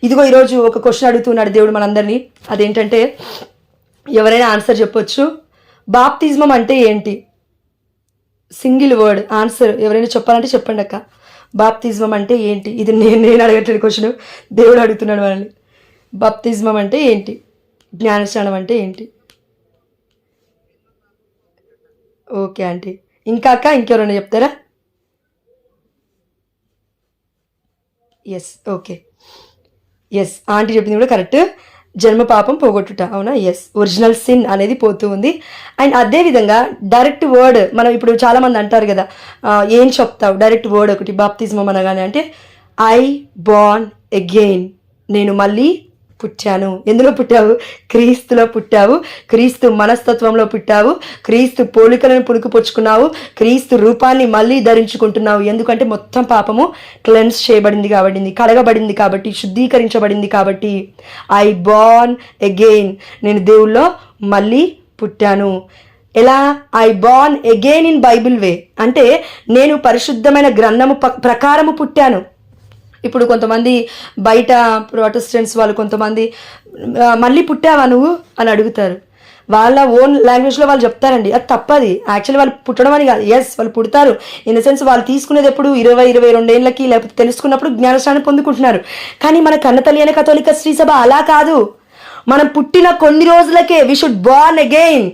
ఇదిగో ఈరోజు ఒక క్వశ్చన్ అడుగుతున్నాడు దేవుడు మనందరినీ. అదేంటంటే ఎవరైనా ఆన్సర్ చెప్పొచ్చు. బాప్తిజమం అంటే ఏంటి? సింగిల్ వర్డ్ ఆన్సర్ ఎవరైనా చెప్పాలంటే చెప్పండి అక్క. బాప్తిజమం అంటే ఏంటి? ఇది నేను అడగట్లేదు క్వశ్చన్, దేవుడు అడుగుతున్నాడు మనల్ని. బాప్తిజమం అంటే ఏంటి? జ్ఞానస్నానం అంటే ఏంటి? Okay aunty. ఇంకా అక్క ఇంకెవరైనా చెప్తారా? ఎస్, ఓకే, ఎస్, ఆంటీ చెప్పింది కూడా కరెక్ట్. జన్మ పాపం పోగొట్టుట, అవునా? ఎస్, ఒరిజినల్ సిన్ అనేది పోతూ ఉంది. అండ్ అదేవిధంగా డైరెక్ట్ వర్డ్, మనం ఇప్పుడు చాలామంది అంటారు కదా, ఏం చెప్తావు డైరెక్ట్ వర్డ్ ఒకటి బాప్తిజమం అనగానే అంటే ఐ బార్న్ అగైన్, నేను మళ్ళీ పుట్టాను. ఎందులో పుట్టావు? క్రీస్తులో పుట్టావు. క్రీస్తు మనస్తత్వంలో పుట్టావు. క్రీస్తు పోలికలను పుణుకుపుచ్చుకున్నావు. క్రీస్తు రూపాన్ని మళ్ళీ ధరించుకుంటున్నావు. ఎందుకంటే మొత్తం పాపము క్లెన్స్ చేయబడింది కాబట్టి, కడగబడింది కాబట్టి, శుద్ధీకరించబడింది కాబట్టి. ఐ బార్న్ అగైన్, నేను దేవుల్లో మళ్ళీ పుట్టాను. ఎలా? I born again in Bible way, అంటే నేను పరిశుద్ధమైన గ్రంథము ప్రకారము పుట్టాను. ఇప్పుడు కొంతమంది బయట ప్రొటెస్టెంట్స్ వాళ్ళు కొంతమంది మళ్ళీ పుట్టావా నువ్వు అని అడుగుతారు. వాళ్ళ ఓన్ లాంగ్వేజ్లో వాళ్ళు చెప్తారండి. అది తప్పది. యాక్చువల్లీ వాళ్ళు పుట్టడం అని కాదు. ఎస్, వాళ్ళు పుడతారు. ఇన్ ద సెన్స్ వాళ్ళు తీసుకునేది ఎప్పుడు 20-22 ఏళ్ళకి, లేకపోతే తెలుసుకున్నప్పుడు జ్ఞానస్నానం పొందుకుంటున్నారు. కానీ మన కన్నతల్లి అనే కథోలిక శ్రీ సభ అలా కాదు. మనం పుట్టిన కొన్ని రోజులకే వి షుడ్ బార్న్ అగైన్.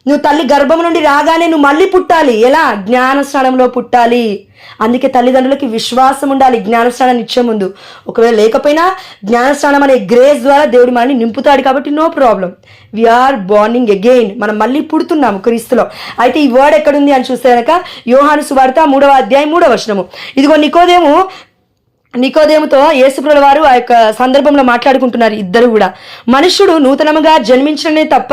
నువ్వు తల్లి గర్భం నుండి రాగానే నువ్వు మళ్ళీ పుట్టాలి. ఎలా? జ్ఞానస్నానంలో పుట్టాలి. అందుకే తల్లిదండ్రులకి విశ్వాసం ఉండాలి జ్ఞానస్నానాన్ని ఇచ్చే ముందు. ఒకవేళ లేకపోయినా జ్ఞానస్నానం అనే గ్రేస్ ద్వారా దేవుడు మనల్ని నింపుతాడు కాబట్టి no problem. We are borning again, మనం మళ్ళీ పుడుతున్నాము క్రీస్తులో. అయితే ఈ వర్డ్ ఎక్కడుంది అని చూస్తే కనుక యోహాను సువార్త 3వ అధ్యాయం 3వ వచనము. ఇదిగో నికోదేముతో యేసుప్రభుల వారు ఆ యొక్క సందర్భంలో మాట్లాడుకుంటున్నారు. ఇద్దరు కూడా, మనుష్యుడు నూతనముగా జన్మించడమే తప్ప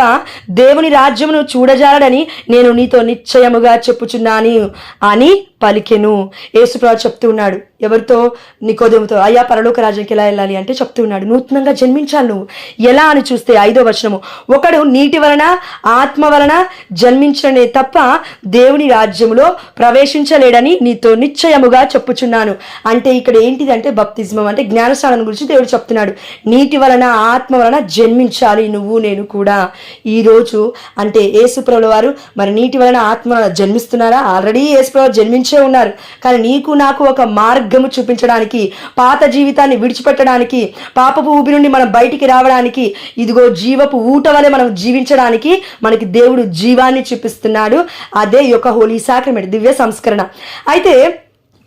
దేవుని రాజ్యమును చూడజాలడని నేను నీతో నిశ్చయముగా చెప్పుచున్నాను అని పలికెను. యేసుప్రభు చెప్తూ ఉన్నాడు. ఎవరితో? నికోదేముతో. అయ్యా, పరలోక రాజ్యానికి ఎలా వెళ్ళాలి అంటే చెప్తూ ఉన్నాడు, నూతనంగా జన్మించాలి నువ్వు. ఎలా అని చూస్తే 5వ వచనము, ఒకడు నీటి వలన ఆత్మ వలన జన్మించడమే తప్ప దేవుని రాజ్యములో ప్రవేశించలేడని నీతో నిశ్చయముగా చెప్పుచున్నాను. అంటే ఇక్కడ ఏంటిదంటే బాప్తిజమం అంటే జ్ఞానస్నానం గురించి దేవుడు చెప్తున్నాడు. నీటి వలన ఆత్మ వలన జన్మించాలి నువ్వు నేను కూడా. ఈరోజు అంటే యేసుప్రభుల వారు మరి నీటి వలన ఆత్మ వలన జన్మిస్తున్నారా? ఆల్రెడీ యేసుప్రభు జన్మించే ఉన్నారు. కానీ నీకు నాకు ఒక మార్గము చూపించడానికి, పాత జీవితాన్ని విడిచిపెట్టడానికి, పాపపు ఊబి నుండి మనం బయటికి రావడానికి, ఇదిగో జీవపు ఊట వలె మనం జీవించడానికి మనకి దేవుడు జీవాన్ని చూపిస్తున్నాడు. అదే యొక్క హోలీ సాక్రమెంట్, దివ్య సంస్కరణ. అయితే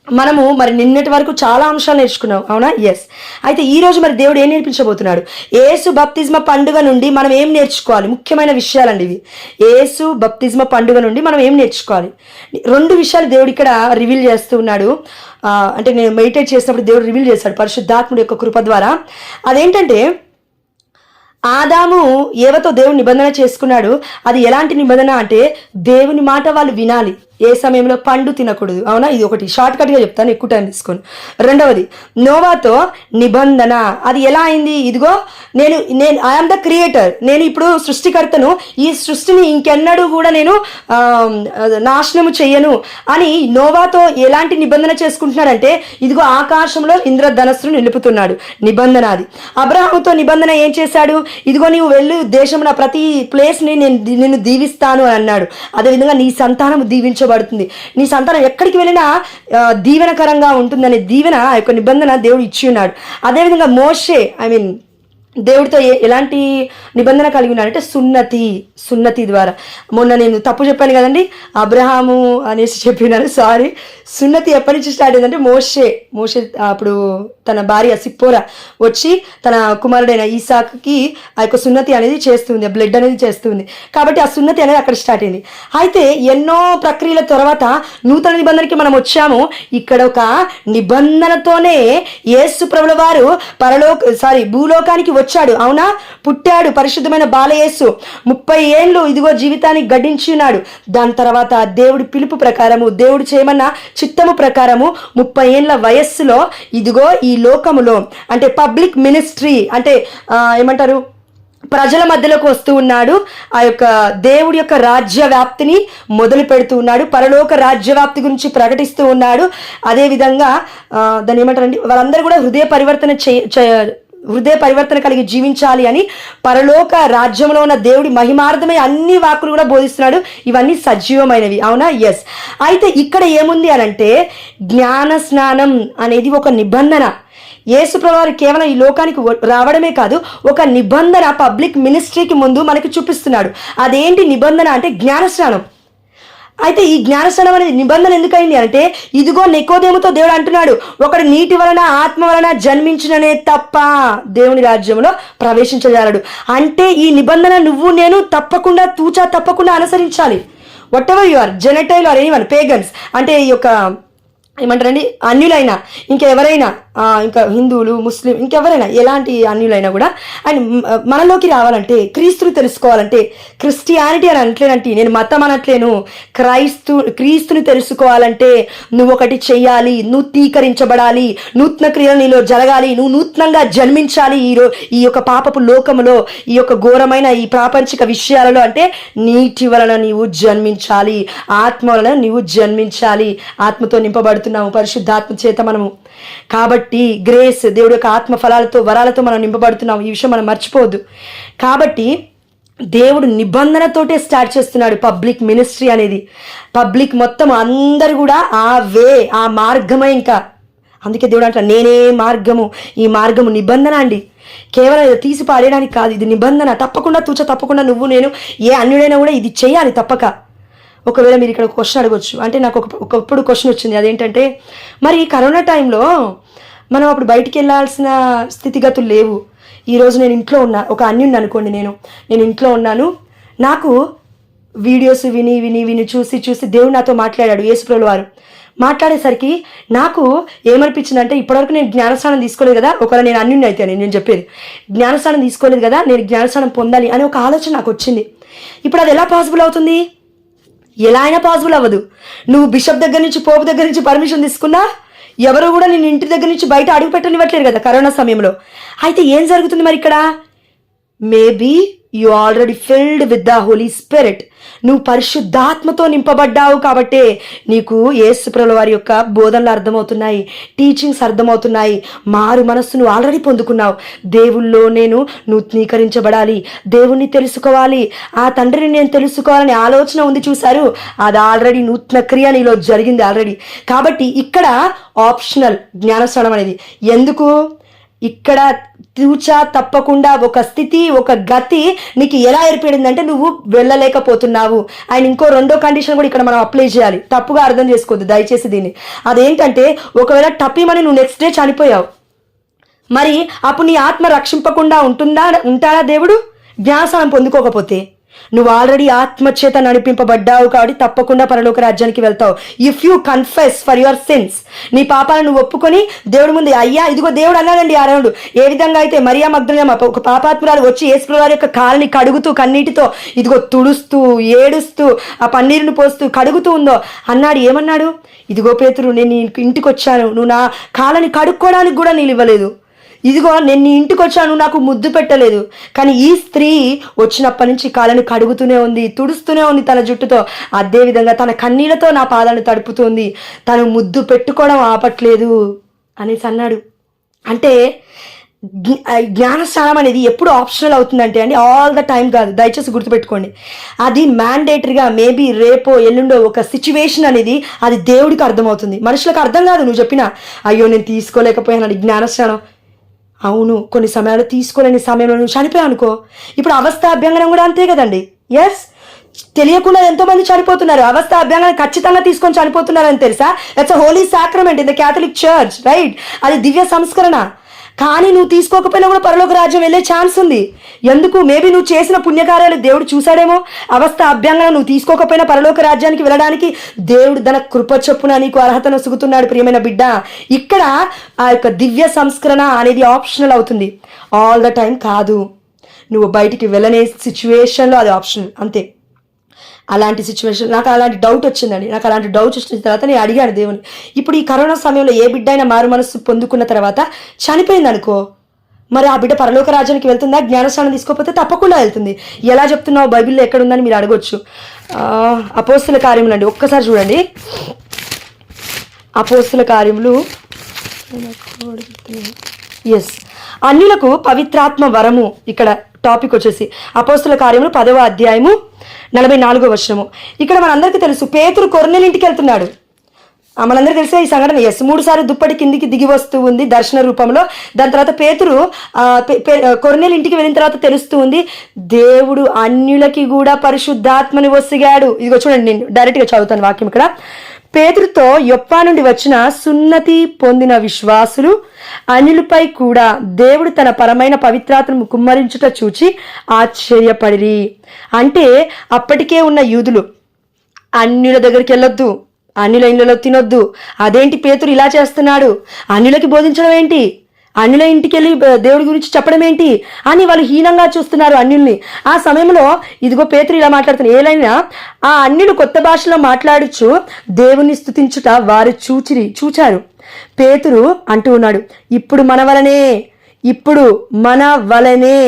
మనము మరి నిన్నటి వరకు చాలా అంశాలు నేర్చుకున్నాం, అవునా? ఎస్. అయితే ఈరోజు మరి దేవుడు ఏం నేర్పించబోతున్నాడు? యేసు బప్తిజమ పండుగ నుండి మనం ఏం నేర్చుకోవాలి? ముఖ్యమైన విషయాలండి ఇవి. యేసు బప్తిజమ పండుగ నుండి మనం ఏం నేర్చుకోవాలి? 2 విషయాలు దేవుడు ఇక్కడ రివీల్ చేస్తూ ఉన్నాడు. అంటే నేను మెడిటేట్ చేసినప్పుడు దేవుడు రివీల్ చేశాడు పరిశుద్ధాత్ముడి యొక్క కృప ద్వారా. అదేంటంటే ఆదాము ఏవతో దేవుడు నిబంధన చేసుకున్నాడు. అది ఎలాంటి నిబంధన అంటే దేవుని మాట వాళ్ళు వినాలి, ఏ సమయంలో పండు తినకూడదు, అవునా? ఇది ఒకటి, షార్ట్ కట్గా చెప్తాను, ఎక్కువ టైం తీసుకొని. రెండవది నోవాతో నిబంధన. అది ఎలా అయింది? ఇదిగో నేను ఐఎమ్ ద క్రియేటర్, నేను ఇప్పుడు సృష్టికర్తను, ఈ సృష్టిని ఇంకెన్నడూ కూడా నేను నాశనము చెయ్యను అని నోవాతో ఎలాంటి నిబంధన చేసుకుంటున్నాడంటే ఇదిగో ఆకాశంలో ఇంద్రధనస్సును నిలుపుతున్నాడు, నిబంధన అది. అబ్రహాముతో నిబంధన ఏం చేశాడు? ఇదిగో నీవు వెళ్ళు దేశంలో ప్రతి ప్లేస్ని నేను నిన్ను దీవిస్తాను అని అన్నాడు. అదేవిధంగా నీ సంతానం దీవించబడుతుంది, నీ సంతానం ఎక్కడికి వెళ్ళినా దీవెనకరంగా ఉంటుందనే దీవెన ఆ యొక్క నిబంధన దేవుడు ఇచ్చి ఉన్నాడు. అదేవిధంగా మోషే దేవుడితో ఎలాంటి నిబంధన కలిగి ఉన్నాడంటే సున్నతి ద్వారా. మొన్న నేను తప్పు చెప్పాను కదండి, అబ్రహాము అనేసి చెప్పినాను, సారీ. సున్నతి ఎప్పటి నుంచి స్టార్ట్ అయిందంటే మోషే అప్పుడు తన భార్య సిప్పోరా వచ్చి తన కుమారుడైన ఈసాక్కి ఆ యొక్క సున్నతి అనేది చేస్తుంది, బ్లడ్ అనేది చేస్తుంది. కాబట్టి ఆ సున్నతి అనేది అక్కడ స్టార్ట్ అయింది. అయితే ఎన్నో ప్రక్రియల తర్వాత నూతన నిబంధనకి మనం వచ్చాము. ఇక్కడ ఒక నిబంధనతోనే యేసు ప్రభుల వారు భూలోకానికి వచ్చాడు, అవునా? పుట్టాడు పరిశుద్ధమైన బాలయేసు. 30 ఏళ్ళు ఇదిగో జీవితాన్ని గడించి ఉన్నాడు. దాని తర్వాత దేవుడి పిలుపు ప్రకారము, దేవుడు చేయమన్న చిత్తము ప్రకారము 30 ఏళ్ళ వయస్సులో ఇదిగో ఈ లోకములో అంటే పబ్లిక్ మినిస్ట్రీ అంటే ఏమంటారు, ప్రజల మధ్యలోకి వస్తూ ఉన్నాడు. ఆ యొక్క దేవుడి యొక్క రాజ్య వ్యాప్తిని మొదలు పెడుతూ ఉన్నాడు, పరలోక రాజ్య వ్యాప్తి గురించి ప్రకటిస్తూ ఉన్నాడు. అదేవిధంగా దాన్ని ఏమంటారండి, వాళ్ళందరూ కూడా హృదయ పరివర్తన హృదయ పరివర్తన కలిగి జీవించాలి అని పరలోక రాజ్యంలో ఉన్న దేవుడి మహిమార్థమై అన్ని వాక్కులు కూడా బోధిస్తున్నాడు. ఇవన్నీ సజీవమైనవి, అవునా? ఎస్. అయితే ఇక్కడ ఏముంది అనంటే జ్ఞాన స్నానం అనేది ఒక నిబంధన. యేసుప్రభువారు కేవలం ఈ లోకానికి రావడమే కాదు, ఒక నిబంధన పబ్లిక్ మినిస్ట్రీకి ముందు మనకి చూపిస్తున్నాడు. అదేంటి నిబంధన అంటే జ్ఞానస్నానం. అయితే ఈ జ్ఞానస్నానం అనేది నిబంధన ఎందుకైంది అంటే, ఇదిగో నికోదేముతో దేవుడు అంటున్నాడు, ఒకడు నీటి వలన ఆత్మ వలన జన్మించిననే తప్ప దేవుని రాజ్యంలో ప్రవేశించగలడు. అంటే ఈ నిబంధన నువ్వు నేను తప్పకుండా తూచా తప్పకుండా అనుసరించాలి. Whatever you are, gentile or anyone, pagans అంటే ఈ యొక్క ఏమంటారండి, అన్యులైనా ఇంకెవరైనా, ఇంకా హిందువులు, ముస్లిం, ఇంకెవరైనా ఎలాంటి అన్యులైనా కూడా అండ్ మనలోకి రావాలంటే, క్రీస్తుని తెలుసుకోవాలంటే, క్రిస్టియానిటీ అని అనట్లేనంటే, నేను మతం అనట్లేను, క్రీస్తుని తెలుసుకోవాలంటే నువ్వు ఒకటి చెయ్యాలి, నూతీకరించబడాలి, నూతన క్రియలు నీలో జరగాలి, నువ్వు నూతనంగా జన్మించాలి ఈ యొక్క పాపపు లోకములో, ఈ యొక్క ఘోరమైన ఈ ప్రాపంచిక విషయాలలో. అంటే నీటి వలన నీవు జన్మించాలి, ఆత్మ వలన నీవు జన్మించాలి. ఆత్మతో నింపబడుతున్నాము పరిశుద్ధాత్మ చేత మనము. కాబట్టి గ్రేస్, దేవుడి యొక్క ఆత్మ ఫలాలతో వరాలతో మనం నింపబడుతున్నాం. ఈ విషయం మనం మర్చిపోవద్దు. కాబట్టి దేవుడు నిబంధనతోటే స్టార్ట్ చేస్తున్నాడు పబ్లిక్ మినిస్ట్రీ అనేది. పబ్లిక్ మొత్తం అందరు కూడా ఆ మార్గమే. ఇంకా అందుకే దేవుడు అంటాడు, నేనే మార్గము, ఈ మార్గము నిబంధన అండి. కేవలం ఇది తీసి పారేయడానికి కాదు, ఇది నిబంధన. తప్పకుండా తప్పకుండా నువ్వు నేను ఏ అన్యుడైనా కూడా ఇది చేయాలి తప్పక. ఒకవేళ మీరు ఇక్కడ క్వశ్చన్ అడగొచ్చు, అంటే నాకు ఒకప్పుడు క్వశ్చన్ వచ్చింది. అదేంటంటే, మరి కరోనా టైంలో మనం అప్పుడు బయటికి వెళ్ళాల్సిన స్థితిగతులు లేవు. ఈరోజు నేను ఇంట్లో ఉన్నా, ఒక అన్యుడిని అనుకోండి, నేను ఇంట్లో ఉన్నాను, నాకు వీడియోస్ విని చూసి దేవుడు నాతో మాట్లాడాడు, యేసుప్రభుల వారు మాట్లాడేసరికి నాకు ఏమనిపించిందంటే, ఇప్పటివరకు నేను జ్ఞానస్నానం తీసుకోలేదు కదా, ఒకవేళ నేను అన్యుడిని అయితే నేను చెప్పేది, జ్ఞానస్నానం తీసుకోలేదు కదా, నేను జ్ఞానస్నానం పొందాలి అనే ఒక ఆలోచన నాకు వచ్చింది. ఇప్పుడు అది ఎలా పాసిబుల్ అవుతుంది? ఎలా అయినా పాసిబుల్ అవ్వదు. నువ్వు బిషప్ దగ్గర నుంచి, పోపు దగ్గర నుంచి పర్మిషన్ తీసుకున్నా ఎవరు కూడా నేను ఇంటి దగ్గర నుంచి బయట అడుగు పెట్టనివ్వట్లేరు కదా కరోనా సమయంలో. అయితే ఏం జరుగుతుంది మరి ఇక్కడ? Maybe you already filled with the Holy Spirit. నువ్వు పరిశుద్ధాత్మతో నింపబడ్డావు కాబట్టే నీకు యేసుప్రభుల వారి యొక్క బోధనలు అర్థమవుతున్నాయి, టీచింగ్స్ అర్థమవుతున్నాయి, మారు మనస్సు నువ్వు ఆల్రెడీ పొందుకున్నావు. దేవుల్లో నేను నూతనీకరించబడాలి, దేవుణ్ణి తెలుసుకోవాలి, ఆ తండ్రిని నేను తెలుసుకోవాలనే ఆలోచన ఉంది చూశారు, అది ఆల్రెడీ నూతన క్రియ నీలో జరిగింది ఆల్రెడీ. కాబట్టి ఇక్కడ ఆప్షనల్ జ్ఞానస్నానం అనేది. ఎందుకు? ఇక్కడ తూచా తప్పకుండా ఒక స్థితి, ఒక గతి నీకు ఎలా ఏర్పడిందంటే నువ్వు వెళ్ళలేకపోతున్నావు. అండ్ ఇంకో రెండో కండిషన్ కూడా ఇక్కడ మనం అప్లై చేయాలి, తప్పుగా అర్థం చేసుకోవద్దు దయచేసి దీన్ని. అదేంటంటే, ఒకవేళ టప్పీమని నువ్వు నెక్స్ట్ డే చనిపోయావు, మరి అప్పుడు నీ ఆత్మ రక్షింపకుండా ఉంటాడా దేవుడు? జ్ఞానస్నానం పొందుకోకపోతే నువ్వు ఆల్రెడీ ఆత్మచేత నడిపింపబడ్డావు కాబట్టి తప్పకుండా పరలోక రాజ్యానికి వెళ్తావు. If you confess for your sins, నీ పాపాలను నువ్వు ఒప్పుకొని దేవుడి ముందు, అయ్యా ఇదిగో దేవుడు అన్నాడండి ఆ రోజు, ఏ విధంగా అయితే మరియా మగ్దలేనే ఒక పాపాత్మురాలు వచ్చి యేసుప్రభువు వారి యొక్క కాళ్ళని కడుగుతూ కన్నీటితో ఇదిగో తుడుస్తూ ఏడుస్తూ ఆ పన్నీరును పోస్తూ కడుగుతూ ఉందో అన్నాడు. ఏమన్నాడు? ఇదిగో పేతురు, నేను ఇంటికి వచ్చాను, నువ్వు నా కాళ్ళని కడుక్కోవడానికి కూడా నీళ్ళు ఇవ్వలేదు. ఇదిగో నేను నీ ఇంటికి వచ్చాను, నాకు ముద్దు పెట్టలేదు. కానీ ఈ స్త్రీ వచ్చినప్పటి నుంచి కాళ్ళని కడుగుతూనే ఉంది, తుడుస్తూనే ఉంది తన జుట్టుతో. అదేవిధంగా తన కన్నీళ్లతో నా పాదాలను తడుపుతుంది, తను ముద్దు పెట్టుకోవడం ఆపట్లేదు అనేసి అన్నాడు. అంటే జ్ఞానస్నానం అనేది ఎప్పుడు ఆప్షనల్ అవుతుందంటే అండి, ఆల్ ద టైం కాదు. దయచేసి గుర్తుపెట్టుకోండి, అది మ్యాండేటరీగా మేబీ రేపో ఎల్లుండో ఒక సిచ్యువేషన్ అనేది అది దేవుడికి అర్థమవుతుంది, మనుషులకు అర్థం కాదు. నువ్వు చెప్పినా అయ్యో నేను తీసుకోలేకపోయాను జ్ఞానస్నానం, అవును కొన్ని సమయాలు తీసుకోలేని సమయంలో నువ్వు చనిపోయావు అనుకో. ఇప్పుడు అవస్థ అభ్యంగనం కూడా అంతే కదండి. ఎస్, తెలియకుండా ఎంతో మంది చనిపోతున్నారు, అవస్థ అభ్యంగనం ఖచ్చితంగా తీసుకొని చనిపోతున్నారని తెలుసా? It's a holy sacrament in the Catholic church, right? అది దివ్య సంస్కరణ. కానీ నువ్వు తీసుకోకపోయినా కూడా పరలోక రాజ్యం వెళ్ళే ఛాన్స్ ఉంది. ఎందుకు? మేబీ నువ్వు చేసిన పుణ్యకార్యాలు దేవుడు చూశాడేమో. అవస్థ అభ్యంగనం నువ్వు తీసుకోకపోయినా పరలోక రాజ్యానికి వెళ్ళడానికి దేవుడు తన కృప చొప్పున నీకు అర్హతను సుగుతున్నాడు ప్రియమైన బిడ్డ. ఇక్కడ ఆ యొక్క దివ్య సంస్కరణ అనేది ఆప్షనల్ అవుతుంది, ఆల్ ద టైం కాదు. నువ్వు బయటికి వెళ్ళనే సిచ్యువేషన్లో అది ఆప్షనల్ అంతే. అలాంటి సిచ్యువేషన్ నాకు అలాంటి డౌట్ వచ్చిందండి. నాకు అలాంటి డౌట్ వచ్చిన తర్వాత నేను అడిగాను దేవుని. ఇప్పుడు ఈ కరోనా సమయంలో ఏ బిడ్డ అయినా మారు మనస్సు పొందుకున్న తర్వాత చనిపోయింది అనుకో, మరి ఆ బిడ్డ పరలోక రాజ్యానికి వెళ్తుందా? జ్ఞానస్నానం తీసుకోకపోతే తప్పకుండా వెళ్తుంది. ఎలా చెప్తున్నావు? బైబిల్లో ఎక్కడుందని మీరు అడగొచ్చు. అపోస్తుల కార్యములు అండి, ఒక్కసారి చూడండి. అపోస్తుల కార్యములు, ఎస్, అన్యులకు పవిత్రాత్మ వరము. ఇక్కడ టాపిక్ వచ్చేసి అపోస్తుల కార్యములు 10వ అధ్యాయము 44వ వచనము. ఇక్కడ మనందరికీ తెలుసు, పేతురు కొర్నేలు ఇంటికి వెళ్తున్నాడు. మనందరికీ తెలిసే ఈ సంఘటన. 3 సార్లు దుప్పటి కిందికి దిగి వస్తూ ఉంది దర్శన రూపంలో. దాని తర్వాత పేతురు కొర్నేలు ఇంటికి వెళ్ళిన తర్వాత తెలుస్తూ ఉంది, దేవుడు అన్యులకి కూడా పరిశుద్ధాత్మని వసిగాడు. ఇదిగో చూడండి, నేను డైరెక్ట్గా చదువుతాను వాక్యం. ఇక్కడ పేతురుతో యొప్పా నుండి వచ్చిన సున్నతి పొందిన విశ్వాసులు అన్యులపై కూడా దేవుడు తన పరమైన పవిత్రాత్మను కుమ్మరించుట చూచి ఆశ్చర్యపడిరి. అంటే అప్పటికే ఉన్న యూదులు అన్యుల దగ్గరికి వెళ్ళొద్దు, అన్యుల ఇళ్ళలో తినొద్దు, అదేంటి పేతురు ఇలా చేస్తున్నాడు, అన్యులకి బోధించడం ఏంటి, అన్యుల ఇంటికి వెళ్ళి దేవుడి గురించి చెప్పడం ఏంటి అని వాళ్ళు హీనంగా చూస్తున్నారు అన్యుల్ని. ఆ సమయంలో ఇదిగో పేతురు ఇలా మాట్లాడుతున్నారు. ఏలైనా ఆ అన్యులు కొత్త భాషలో మాట్లాడుచు దేవుని స్తుతించుట వారు చూచారు. పేతురు అంటూ ఉన్నాడు, ఇప్పుడు మన వలనే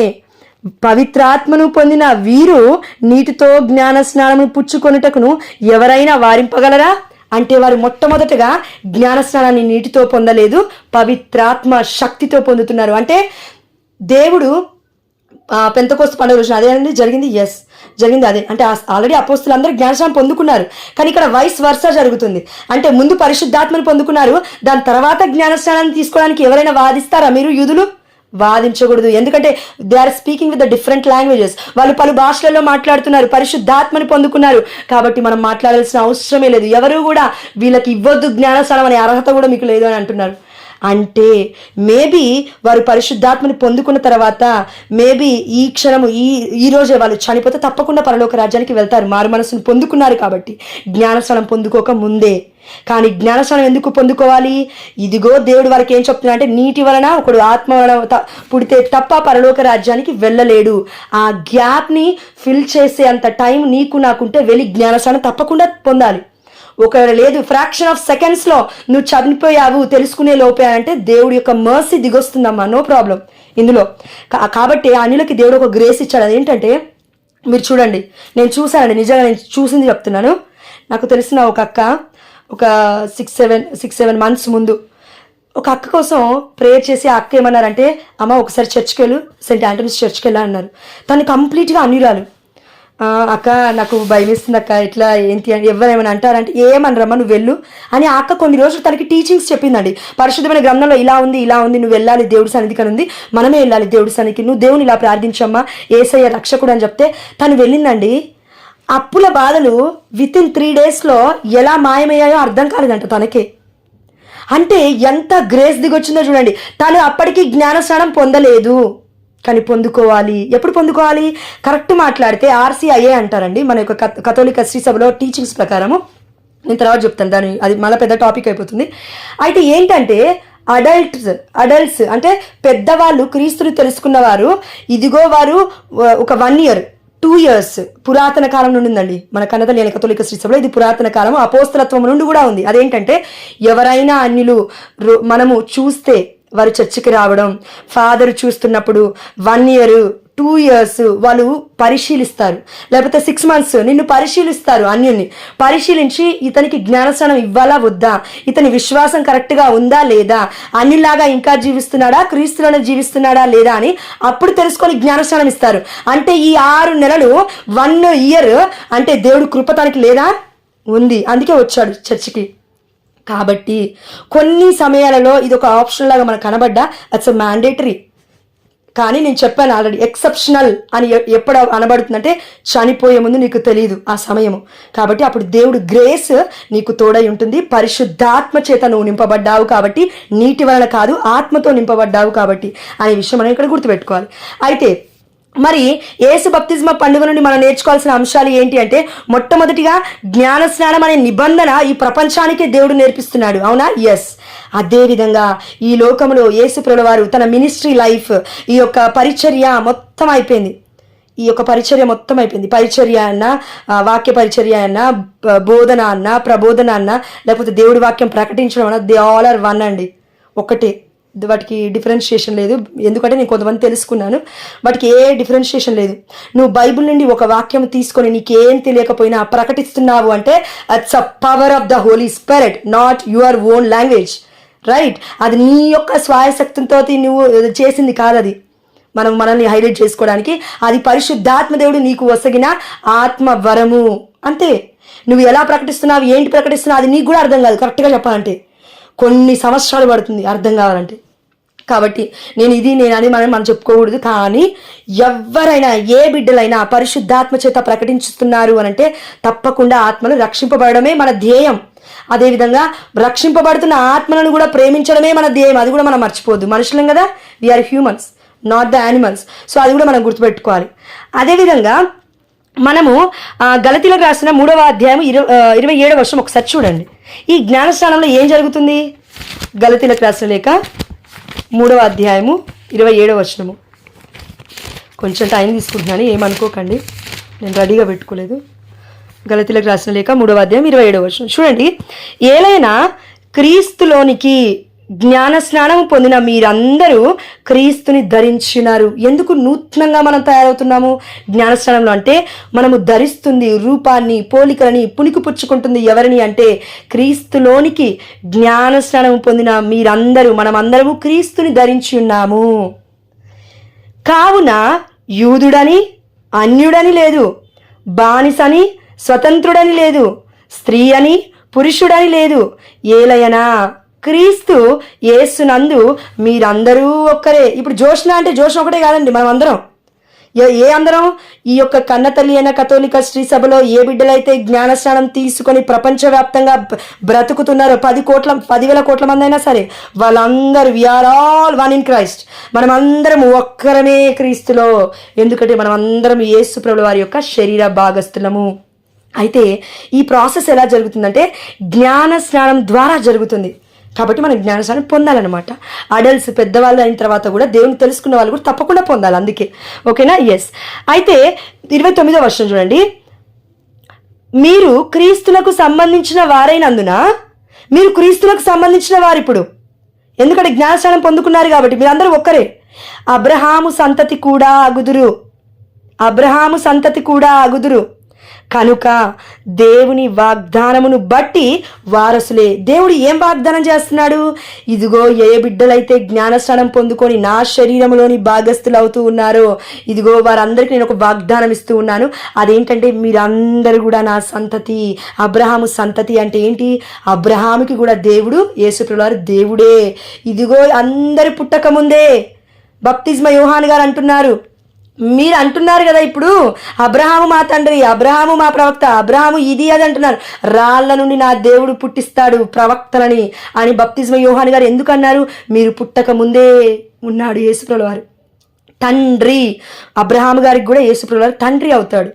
పవిత్రాత్మను పొందిన వీరు నీటితో జ్ఞాన స్నానము పుచ్చుకొనుటకును ఎవరైనా వారింపగలరా? అంటే వారు మొట్టమొదటగా జ్ఞానస్నానాన్ని నీటితో పొందలేదు, పవిత్రాత్మ శక్తితో పొందుతున్నారు. అంటే దేవుడు పెంతెకోస్తు పండుగ రోజున అదే జరిగింది. జరిగింది అదే. అంటే ఆల్రెడీ అపోస్తులు అందరూ జ్ఞానస్నానం పొందుకున్నారు, కానీ ఇక్కడ వైస్ వర్సా జరుగుతుంది. అంటే ముందు పరిశుద్ధాత్మను పొందుకున్నారు, దాని తర్వాత జ్ఞానస్నానాన్ని తీసుకోవడానికి ఎవరైనా వాదిస్తారా? మీరు యూదులు వాదించకూడదు. ఎందుకంటే they are speaking with the different languages. వాళ్ళు పలు భాషలలో మాట్లాడుతున్నారు, పరిశుద్ధాత్మని పొందుకున్నారు. కాబట్టి మనం మాట్లాడాల్సిన అవసరమే లేదు. ఎవరు కూడా వీళ్ళకి ఇవ్వద్దు జ్ఞానస్నానం అనే అర్హత కూడా మీకు లేదు అని అంటున్నారు. అంటే మేబీ వారు పరిశుద్ధాత్మని పొందుకున్న తర్వాత మేబీ ఈ క్షణము ఈ రోజే వాళ్ళు చనిపోతే తప్పకుండా పరలోక రాజ్యానికి వెళ్తారు, మారు మనసును పొందుకున్నారు కాబట్టి, జ్ఞానస్నానం పొందుకోక ముందే. కానీ జ్ఞానస్నానం ఎందుకు పొందుకోవాలి? ఇదిగో దేవుడు వారికి ఏం చెప్తున్నా అంటే, నీటి వలన ఒకడు ఆత్మ వలన పుడితే తప్ప పరలోక రాజ్యానికి వెళ్ళలేడు. ఆ గ్యాప్ని ఫిల్ చేసే అంత టైం నీకు నాకుంటే వెళ్ళి జ్ఞానస్నానం తప్పకుండా పొందాలి. ఒకవేళ లేదు, ఫ్రాక్షన్ ఆఫ్ సెకండ్స్లో నువ్వు చనిపోయావు తెలుసుకునే లోపే అంటే దేవుడి యొక్క మర్సీ దిగొస్తుందమ్మా, నో ప్రాబ్లం ఇందులో. కాబట్టి అన్యులకి దేవుడు ఒక గ్రేస్ ఇచ్చాడు. అదేంటంటే మీరు చూడండి, నేను చూశానండి, నిజంగా నేను చూసింది చెప్తున్నాను. నాకు తెలిసిన ఒక అక్క ఒక 6-7 మంత్స్ ముందు ఒక అక్క కోసం ప్రేయర్ చేసి ఆ అక్క ఏమన్నారంటే, అమ్మ ఒకసారి చర్చ్కి వెళ్ళు, సెయింట్ ఆంటనీస్ చర్చ్కి వెళ్ళా అన్నారు. తను కంప్లీట్గా అన్యురాలు. అక్క నాకు భయం వేస్తుంది అక్క, ఇట్లా ఏంటి అని ఎవరేమైనా అంటారంటే, ఏమనరమ్మా నువ్వు వెళ్ళు అని ఆ అక్క కొన్ని రోజులు తనకి టీచింగ్స్ చెప్పిందండి. పరిశుద్ధమైన గ్రంథంలో ఇలా ఉంది నువ్వు వెళ్ళాలి, దేవుడి సన్నిధికి ఉంది, మనమే వెళ్ళాలి దేవుడి సన్నిధికి, నువ్వు దేవుని ఇలా ప్రార్థించమ్మా, యేసయ్య రక్షకుడు అని చెప్తే తను వెళ్ళిందండి. అప్పుల బాధలు వితిన్ 3 daysలో ఎలా మాయమయ్యాయో అర్థం కాలేదంట తనకే. అంటే ఎంత గ్రేస్ దిగొచ్చిందో చూడండి. తను అప్పటికి జ్ఞానస్నానం పొందలేదు, కానీ పొందుకోవాలి. ఎప్పుడు పొందుకోవాలి? కరెక్ట్ మాట్లాడితే RCIA అంటారండి మన యొక్క కథోలిక శ్రీ సభలో టీచింగ్స్ ప్రకారము. నేను తర్వాత చెప్తాను దాని, అది మళ్ళీ పెద్ద టాపిక్ అయిపోతుంది. అయితే ఏంటంటే అడల్ట్స్ అంటే పెద్దవాళ్ళు, క్రీస్తుని తెలుసుకున్నవారు, ఇదిగో వారు ఒక 1 year 2 years పురాతన కాలం నుండి ఉందండి మన కన్నతల్లి కథోలిక శ్రీ సభలో. ఇది పురాతన కాలం, అపోస్తలత్వం నుండి కూడా ఉంది. అదేంటంటే ఎవరైనా అన్యులు మనము చూస్తే వారు చర్చికి రావడం, ఫాదర్ చూస్తున్నప్పుడు 1 year 2 years వాళ్ళు పరిశీలిస్తారు, లేకపోతే 6 months నిన్ను పరిశీలిస్తారు. అన్యుల్ని పరిశీలించి ఇతనికి జ్ఞానస్నానం ఇవ్వాలా వద్దా, ఇతని విశ్వాసం కరెక్ట్గా ఉందా లేదా, అన్యుల్లాగా ఇంకా జీవిస్తున్నాడా, క్రీస్తులోనే జీవిస్తున్నాడా లేదా అని అప్పుడు తెలుసుకొని జ్ఞానస్నానం ఇస్తారు. అంటే ఈ 6 నెలలు 1 year అంటే దేవుడు కృప తనకి లేదా? ఉంది, అందుకే వచ్చాడు చర్చికి. కాబట్టి కొన్ని సమయాలలో ఇది ఒక ఆప్షన్ లాగా మనకు కనబడ్డా అట్స్ మ్యాండేటరీ. కానీ నేను చెప్పాను ఆల్రెడీ, ఎక్సెప్షనల్ అని ఎప్పుడు అనబడుతుందంటే చనిపోయే ముందు నీకు తెలియదు ఆ సమయము. కాబట్టి అప్పుడు దేవుడు గ్రేస్ నీకు తోడై ఉంటుంది. పరిశుద్ధాత్మ చేత నువ్వు నింపబడ్డావు కాబట్టి, నీటి వలన కాదు ఆత్మతో నింపబడ్డావు కాబట్టి అనే విషయం మనం ఇక్కడ గుర్తుపెట్టుకోవాలి. అయితే మరి యేసు బప్తిస్మ పండుగ నుండి మనం నేర్చుకోవాల్సిన అంశాలు ఏంటి అంటే, మొట్టమొదటిగా జ్ఞానస్నానం అనే నిబంధన ఈ ప్రపంచానికే దేవుడు నేర్పిస్తున్నాడు, అవునా? ఎస్. అదేవిధంగా ఈ లోకంలో యేసు ప్రభువు వారు తన మినిస్ట్రీ లైఫ్, ఈ యొక్క పరిచర్య మొత్తం అయిపోయింది. పరిచర్య అన్న, వాక్య పరిచర్య అన్న, బోధన అన్న, ప్రబోధన అన్న, లేకపోతే దేవుడి వాక్యం ప్రకటించడం అన్న, దే ఆల్ ఆర్ వన్ అండి, ఒకటే. వాటికి డిఫరెన్షియేషన్ లేదు. ఎందుకంటే నేను కొంతమంది తెలుసుకున్నాను, వాటికి ఏ డిఫరెన్షియేషన్ లేదు. నువ్వు బైబిల్ నుండి ఒక వాక్యం తీసుకొని నీకేం తెలియకపోయినా ప్రకటిస్తున్నావు అంటే it's a power of the Holy Spirit, not your own language. Right. అది నీ యొక్క స్వాయశక్తితో నువ్వు చేసింది కాదు. అది మనల్ని హైలైట్ చేసుకోవడానికి అది పరిశుద్ధాత్మ దేవుడు నీకు వసగిన ఆత్మ వరము అంతే. నువ్వు ఎలా ప్రకటిస్తున్నావు, ఏంటి ప్రకటిస్తున్నావు, అది నీకు కూడా అర్థం కాదు. కరెక్ట్గా చెప్పాలంటే కొన్ని సంవత్సరాలు పడుతుంది అర్థం కావాలంటే. కాబట్టి నేను అది మనం చెప్పుకోకూడదు. కానీ ఎవరైనా ఏ బిడ్డలైనా పరిశుద్ధాత్మ చేత ప్రకటించుతున్నారు అనంటే తప్పకుండా ఆత్మలు రక్షింపబడమే మన ధ్యేయం. అదేవిధంగా రక్షింపబడుతున్న ఆత్మలను కూడా ప్రేమించడమే మన ధ్యేయం. అది కూడా మనం మర్చిపోద్దు. మనుషులం కదా, we are humans, not the animals. So అది కూడా మనం గుర్తుపెట్టుకోవాలి. అదేవిధంగా మనము గలతీలకు రాసిన 3వ అధ్యాయం 27వ వచనం ఒకసారి చూడండి. ఈ జ్ఞానస్నానంలో ఏం జరుగుతుంది? గలతీలకు రాసిన లేఖ 3వ అధ్యాయము 27వ వచనము. కొంచెం టైం తీసుకుంటున్నాను, ఏమనుకోకండి, నేను రెడీగా పెట్టుకోలేదు. గలతీలకు రాసిన లేఖ 3వ అధ్యాయం 27వ వచనం చూడండి. ఏలైనా క్రీస్తులోనికి జ్ఞాన స్నానం పొందిన మీరందరూ క్రీస్తుని ధరించినారు. ఎందుకు నూతనంగా మనం తయారవుతున్నాము జ్ఞానస్నానంలో అంటే? మనము ధరిస్తుంది రూపాన్ని, పోలికలని పుణికిపుచ్చుకుంటుంది ఎవరిని అంటే క్రీస్తులోనికి జ్ఞానస్నానం పొందిన మీరందరూ, మనమందరము క్రీస్తుని ధరించి ఉన్నాము. కావున యూదుడని అన్యుడని లేదు, బానిసని స్వతంత్రుడని లేదు, స్త్రీ అని పురుషుడని లేదు, ఏలయనా క్రీస్తు యేసునందు మీరందరూ ఒక్కరే. ఇప్పుడు జోష్న అంటే జోష్న ఒకటే కాదండి, మనం అందరం. అందరం ఈ యొక్క కన్న తల్లి అయిన కథోలిక శ్రీ సభలో ఏ బిడ్డలైతే జ్ఞానస్నానం తీసుకొని ప్రపంచవ్యాప్తంగా బ్రతుకుతున్నారో 10,000 కోట్ల మంది అయినా సరే, వాళ్ళందరూ we are all one in Christ. మనం అందరం ఒక్కరమే క్రీస్తులో. ఎందుకంటే మనం అందరం యేసు ప్రభువు వారి యొక్క శరీర భాగస్థులము. అయితే ఈ ప్రాసెస్ ఎలా జరుగుతుందంటే జ్ఞాన స్నానం ద్వారా జరుగుతుంది. కాబట్టి మనం జ్ఞానస్నానం పొందాలన్నమాట. అడల్ట్స్, పెద్దవాళ్ళు అయిన తర్వాత కూడా దేవుని తెలుసుకున్న వాళ్ళు కూడా తప్పకుండా పొందాలి. అందుకే ఓకేనా? ఎస్. అయితే 29వ వచనం చూడండి. మీరు క్రీస్తులకు సంబంధించిన వారైనందున, మీరు క్రీస్తులకు సంబంధించిన వారు ఇప్పుడు, ఎందుకంటే జ్ఞానస్నానం పొందుకున్నారు కాబట్టి మీరందరూ ఒక్కరే. అబ్రహాము సంతతి కూడా అగుదురు, అబ్రహాము సంతతి కూడా అగుదురు కనుక దేవుని వాగ్దానమును బట్టి వారసులే. దేవుడు ఏం వాగ్దానం చేస్తున్నాడు? ఇదిగో ఏ బిడ్డలైతే జ్ఞానస్నానం పొందుకొని నా శరీరంలోని భాగస్థులు అవుతూ ఉన్నారో, ఇదిగో వారందరికీ నేను ఒక వాగ్దానం ఇస్తూ ఉన్నాను. అదేంటంటే మీరందరూ కూడా నా సంతతి. అబ్రహాము సంతతి అంటే ఏంటి? అబ్రహాముకి కూడా దేవుడు, యేసుప్రభువు వారు దేవుడే. ఇదిగో అందరు పుట్టక ముందే బప్తిస్మ యోహాను గారు అంటున్నారు, మీరు అంటున్నారు కదా ఇప్పుడు అబ్రహాము మా తండ్రి, అబ్రహాము మా ప్రవక్త, అబ్రహాము ఇది అది అంటున్నారు. రాళ్ల నుండి నా దేవుడు పుట్టిస్తాడు ప్రవక్తలని అని బప్తిస్మ యోహాను గారు ఎందుకు అన్నారు? మీరు పుట్టక ముందే ఉన్నాడు యేసుప్రభువు వారు. తండ్రి. అబ్రహాము గారికి కూడా యేసుప్రభువు వారు తండ్రి అవుతాడు,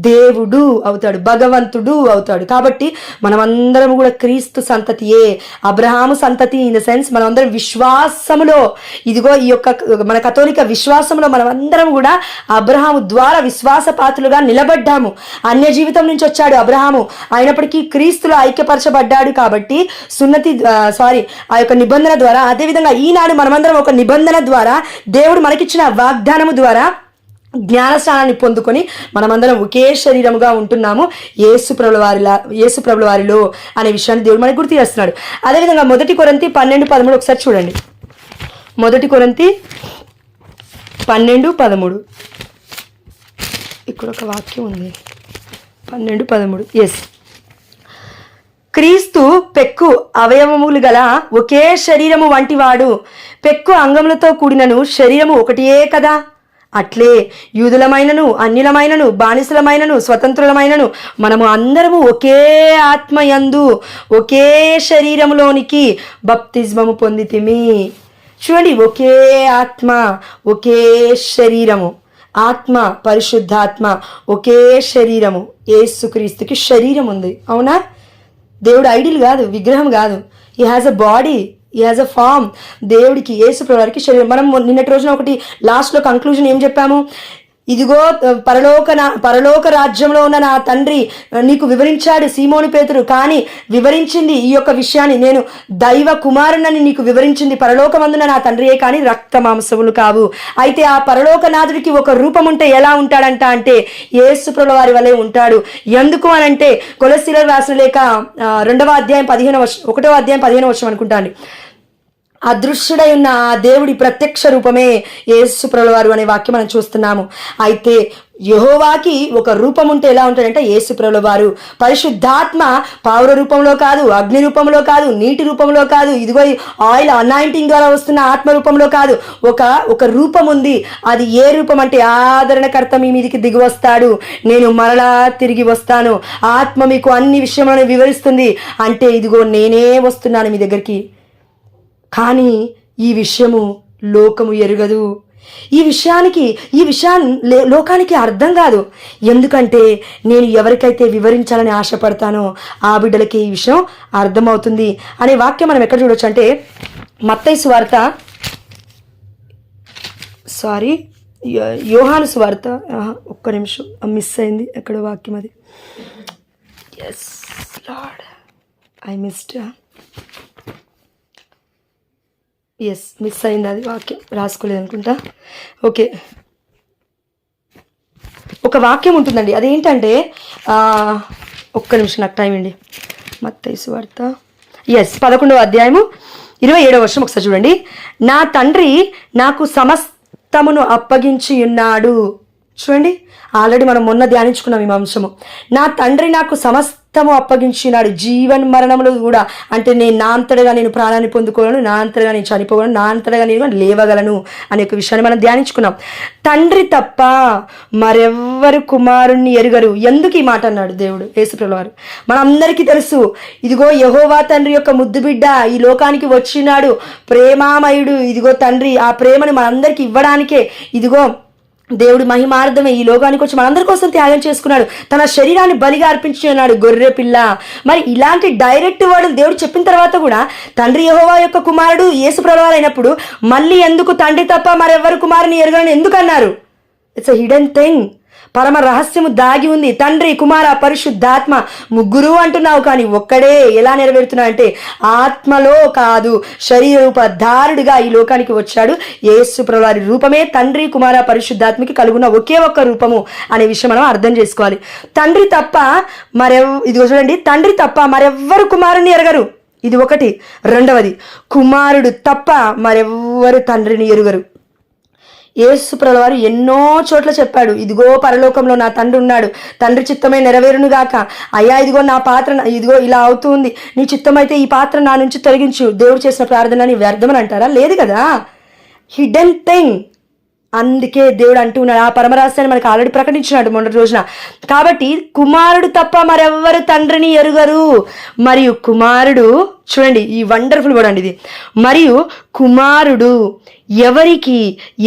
దేవుడు అవుతాడు, భగవంతుడు అవుతాడు. కాబట్టి మనమందరం కూడా క్రీస్తు సంతతియే, అబ్రహాము సంతతి. ఇన్ ద సెన్స్ మనమందరం విశ్వాసములో, ఇదిగో ఈ యొక్క మన కథోలిక విశ్వాసంలో మనమందరం కూడా అబ్రహాము ద్వారా విశ్వాసపాత్రులుగా నిలబడ్డాము. అన్య జీవితం నుంచి వచ్చాడు అబ్రహాము, అయినప్పటికీ క్రీస్తులో ఐక్యపరచబడ్డాడు. కాబట్టి ఆ యొక్క నిబంధన ద్వారా, అదేవిధంగా ఈనాడు మనమందరం ఒక నిబంధన ద్వారా దేవుడు మనకిచ్చిన వాగ్దానము ద్వారా జ్ఞానస్నానాన్ని పొందుకొని మనమందరం ఒకే శరీరముగా ఉంటున్నాము యేసుప్రభువు వారిలో అనే విషయాన్ని దేవుడు మనకు గుర్తు చేస్తున్నాడు. అదేవిధంగా 1 కొరింథీ 12:13 ఒకసారి చూడండి. 1 కొరింథీ 12:13 ఇక్కడ ఒక వాక్యం ఉంది. 12:13. ఎస్. క్రీస్తు పెక్కు అవయవములు గల ఒకే శరీరము వంటివాడు. పెక్కు అంగములతో కూడినను శరీరము ఒకటియే కదా. అట్లే యూదులమైనను అన్యులమైనను బానిసలమైనను స్వతంత్రులమైనను మనము అందరము ఒకే ఆత్మయందు ఒకే శరీరములోనికి బప్తిస్మము పొందితిమి. చూడండి, ఒకే ఆత్మ ఒకే శరీరము. ఆత్మ, పరిశుద్ధాత్మ ఒకే శరీరము. యేసుక్రీస్తుకి శరీరం ఉంది, అవునా? దేవుడు ఐడిల్ కాదు, విగ్రహం కాదు. He has a body, he has a form. దేవుడికి, యేసుప్రభువు వారికి శరీరం. మనం నిన్నటి రోజున ఒకటి లాస్ట్లో కంక్లూజన్ ఏం చెప్పాము? ఇదిగో పరలోక రాజ్యంలో ఉన్న నా తండ్రి నీకు వివరించాడు సీమోను పేతురు. కానీ వివరించింది ఈ యొక్క విషయాన్ని, నేను దైవ కుమారునని నీకు వివరించింది పరలోకమందున నా తండ్రియే కానీ రక్త మాంసములు కావు. అయితే ఆ పరలోకనాథుడికి ఒక రూపం ఉంటే ఎలా ఉంటాడంట అంటే యేసుప్రభువు వారి వలె ఉంటాడు. ఎందుకు అనంటే కొలస్సీలకు రాసిన లేఖ 1వ అధ్యాయం 15వ వచనం అనుకుంటా అండి. అదృశ్యుడై ఉన్న ఆ దేవుడి ప్రత్యక్ష రూపమే యేసు ప్రభువారు అనే వాక్యం మనం చూస్తున్నాము. అయితే యెహోవాకి ఒక రూపం ఉంటే ఎలా ఉంటాడంటే యేసు ప్రభువారు పరిశుద్ధాత్మ పావుర రూపంలో కాదు, అగ్ని రూపంలో కాదు, నీటి రూపంలో కాదు, ఇదిగో ఆయిల్ అనాయింటింగ్ ద్వారా వస్తున్న ఆత్మ రూపంలో కాదు, ఒక రూపం ఉంది. అది ఏ రూపం అంటే ఆదరణకర్త మీ మీదికి దిగి వస్తాడు, నేను మరలా తిరిగి వస్తాను, ఆత్మ మీకు అన్ని విషయములను వివరిస్తుంది. అంటే ఇదిగో నేనే వస్తున్నాను మీ దగ్గరికి. కానీ ఈ విషయము లోకము ఎరుగదు. ఈ విషయాన్ని లోకానికి అర్థం కాదు. ఎందుకంటే నేను ఎవరికైతే వివరించాలని ఆశపడతానో ఆ బిడ్డలకి ఈ విషయం అర్థమవుతుంది అనే వాక్యం మనం ఎక్కడ చూడొచ్చు అంటే మత్తయి సువార్త, యోహాను సువార్త, ఒక్క నిమిషం మిస్ అయింది ఎక్కడ వాక్యం అది. Yes Lord, I missed. Miss అయింది అది వాక్యం, రాసుకోలేదు అనుకుంటా. ఓకే, ఒక వాక్యం ఉంటుందండి, అదేంటంటే ఒక్క నిమిషం నాకు టైం అండి. మత్తయి సువార్త 11వ అధ్యాయము 27వ వచనం ఒకసారి చూడండి. నా తండ్రి నాకు సమస్తమును అప్పగించి ఉన్నాడు. చూడండి, ఆల్రెడీ మనం మొన్న ధ్యానించుకున్నాం ఈ అంశము. నా తండ్రి నాకు సమస్తము అప్పగించినాడు, జీవన్ మరణములు కూడా. అంటే నా అంతటగా నేను ప్రాణాన్ని పొందుకోగలను, నా అంతటగా నేను చనిపోగలను, నా అంతటగా నేను లేవగలను అనే ఒక విషయాన్ని మనం ధ్యానించుకున్నాం. తండ్రి తప్ప మరెవ్వరు కుమారుణ్ణి ఎరుగరు. ఎందుకు ఈ మాట అన్నాడు దేవుడు యేసుప్రభువు వారు? మనందరికీ తెలుసు, ఇదిగో యెహోవా తండ్రి యొక్క ముద్దు బిడ్డ ఈ లోకానికి వచ్చినాడు, ప్రేమామయుడు. ఇదిగో తండ్రి ఆ ప్రేమను మనందరికి ఇవ్వడానికే ఇదిగో దేవుడు మహిమార్థమే ఈ లోకానికి వచ్చి మనందరి కోసం త్యాగం చేసుకున్నాడు, తన శరీరాన్ని బలిగా అర్పించున్నాడు, గొర్రె పిల్ల. మరి ఇలాంటి డైరెక్ట్ వర్డ్లు దేవుడు చెప్పిన తర్వాత కూడా తండ్రి యెహోవా యొక్క కుమారుడు యేసు ప్రభువు అయినప్పుడు మళ్ళీ ఎందుకు తండ్రి తప్ప మరెవ్వరు కుమారుని ఎరుగని ఎందుకు అన్నారు? It's a hidden thing. పరమ రహస్యము దాగి ఉంది. తండ్రి, కుమార, పరిశుద్ధాత్మ ముగ్గురు అంటున్నావు, కానీ ఒక్కడే ఎలా నెరవేరుతున్నావు అంటే ఆత్మలో కాదు, శరీర రూపధారుడిగా ఈ లోకానికి వచ్చాడు యేసు ప్రభువారి రూపమే తండ్రి, కుమార, పరిశుద్ధాత్మకి కలుగున్న ఒకే ఒక్క రూపము అనే విషయం మనం అర్థం చేసుకోవాలి. తండ్రి తప్ప ఇదిగో చూడండి, తండ్రి తప్ప మరెవ్వరు కుమారుని ఎరగరు. ఇది ఒకటి. రెండవది, కుమారుడు తప్ప మరెవ్వరు తండ్రిని ఎరుగరు. యేసు ప్రభువు వారు ఎన్నో చోట్ల చెప్పాడు, ఇదిగో పరలోకంలో నా తండ్రి ఉన్నాడు, తండ్రి చిత్తమే నెరవేరును గాక. అయ్యా ఇదిగో నా పాత్ర ఇదిగో ఇలా అవుతుంది, నీ చిత్తమైతే ఈ పాత్ర నా నుంచి తొలగించు. దేవుడు చేసిన ప్రార్థన నీ వ్యర్థమని అంటారా? లేదు కదా, హిడెన్ థింగ్. అందుకే దేవుడు అంటూ ఉన్నాడు, ఆ పరమరహస్యాన్ని మనకు ఆల్రెడీ ప్రకటించినాడు మొన్నటి రోజున. కాబట్టి కుమారుడు తప్ప మరెవ్వరు తండ్రిని ఎరుగరు. మరియు కుమారుడు, చూడండి ఈ వండర్ఫుల్ వర్డ్ అండి ఇది, మరియు కుమారుడు ఎవరికి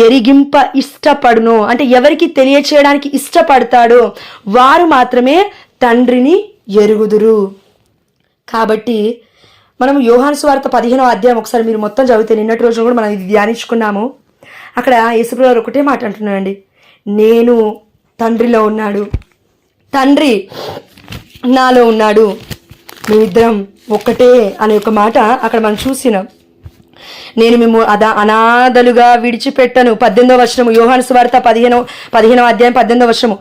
ఎరిగింప ఇష్టపడునో, అంటే ఎవరికి తెలియచేయడానికి ఇష్టపడతాడో వారు మాత్రమే తండ్రిని ఎరుగుదురు. కాబట్టి మనం యోహాను సువార్త 15వ అధ్యాయం ఒకసారి మీరు మొత్తం చదివితే, నిన్నటి రోజున కూడా మనం ఇది ధ్యానించుకున్నాము. అక్కడ యేసుప్రభువు వారు ఒకటే మాట అంటున్నాడండి, నేను తండ్రిలో ఉన్నాడు, తండ్రి నాలో ఉన్నాడు, మేమిద్దరం ఒక్కటే అనే ఒక మాట అక్కడ మనం చూసినాం. నేను మేము అనాథలుగా విడిచిపెట్టను. 18వ వచనము, యోహాను సువార్త 15వ అధ్యాయం 18వ వచనము,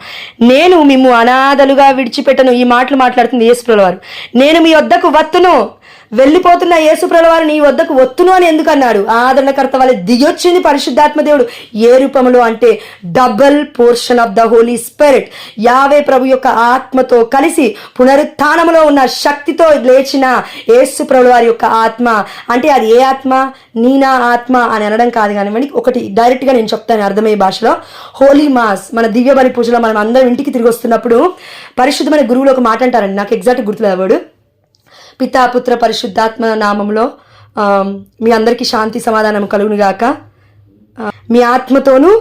నేను మేము అనాథలుగా విడిచిపెట్టను. ఈ మాటలు మాట్లాడుతుంది యేసుప్రభువు వారు. నేను మీ వద్దకు వత్తును. వెళ్ళిపోతున్న యేసు ప్రభువు వారు నీ వద్దకు వత్తును అని ఎందుకు అన్నాడు? ఆదరణకర్త వల్ల దిగొచ్చింది పరిశుద్ధాత్మ దేవుడు. ఏ రూపంలో అంటే double portion of the Holy Spirit. Yahweh ప్రభు యొక్క ఆత్మతో కలిసి పునరుత్థానములో ఉన్న శక్తితో లేచిన యేసు ప్రభువు వారి యొక్క ఆత్మ. అంటే అది ఏ ఆత్మ? నీనా ఆత్మ అని అనడం కాదు కానివ్వండి, ఒకటి డైరెక్ట్గా నేను చెప్తాను అర్థమయ్యే భాషలో. హోలీ మాస్, మన దివ్య బలి పూజలో మనం అందరం ఇంటికి తిరిగి వస్తున్నప్పుడు పరిశుద్ధమైన గురువులు ఒక మాట అంటారండి, నాకు ఎగ్జాక్ట్ గుర్తులేదు వాడు. పితా, పుత్ర, పరిశుద్ధాత్మ నామంలో మీ అందరికీ శాంతి సమాధానం కలుగును గాక. మీ ఆత్మతోనూ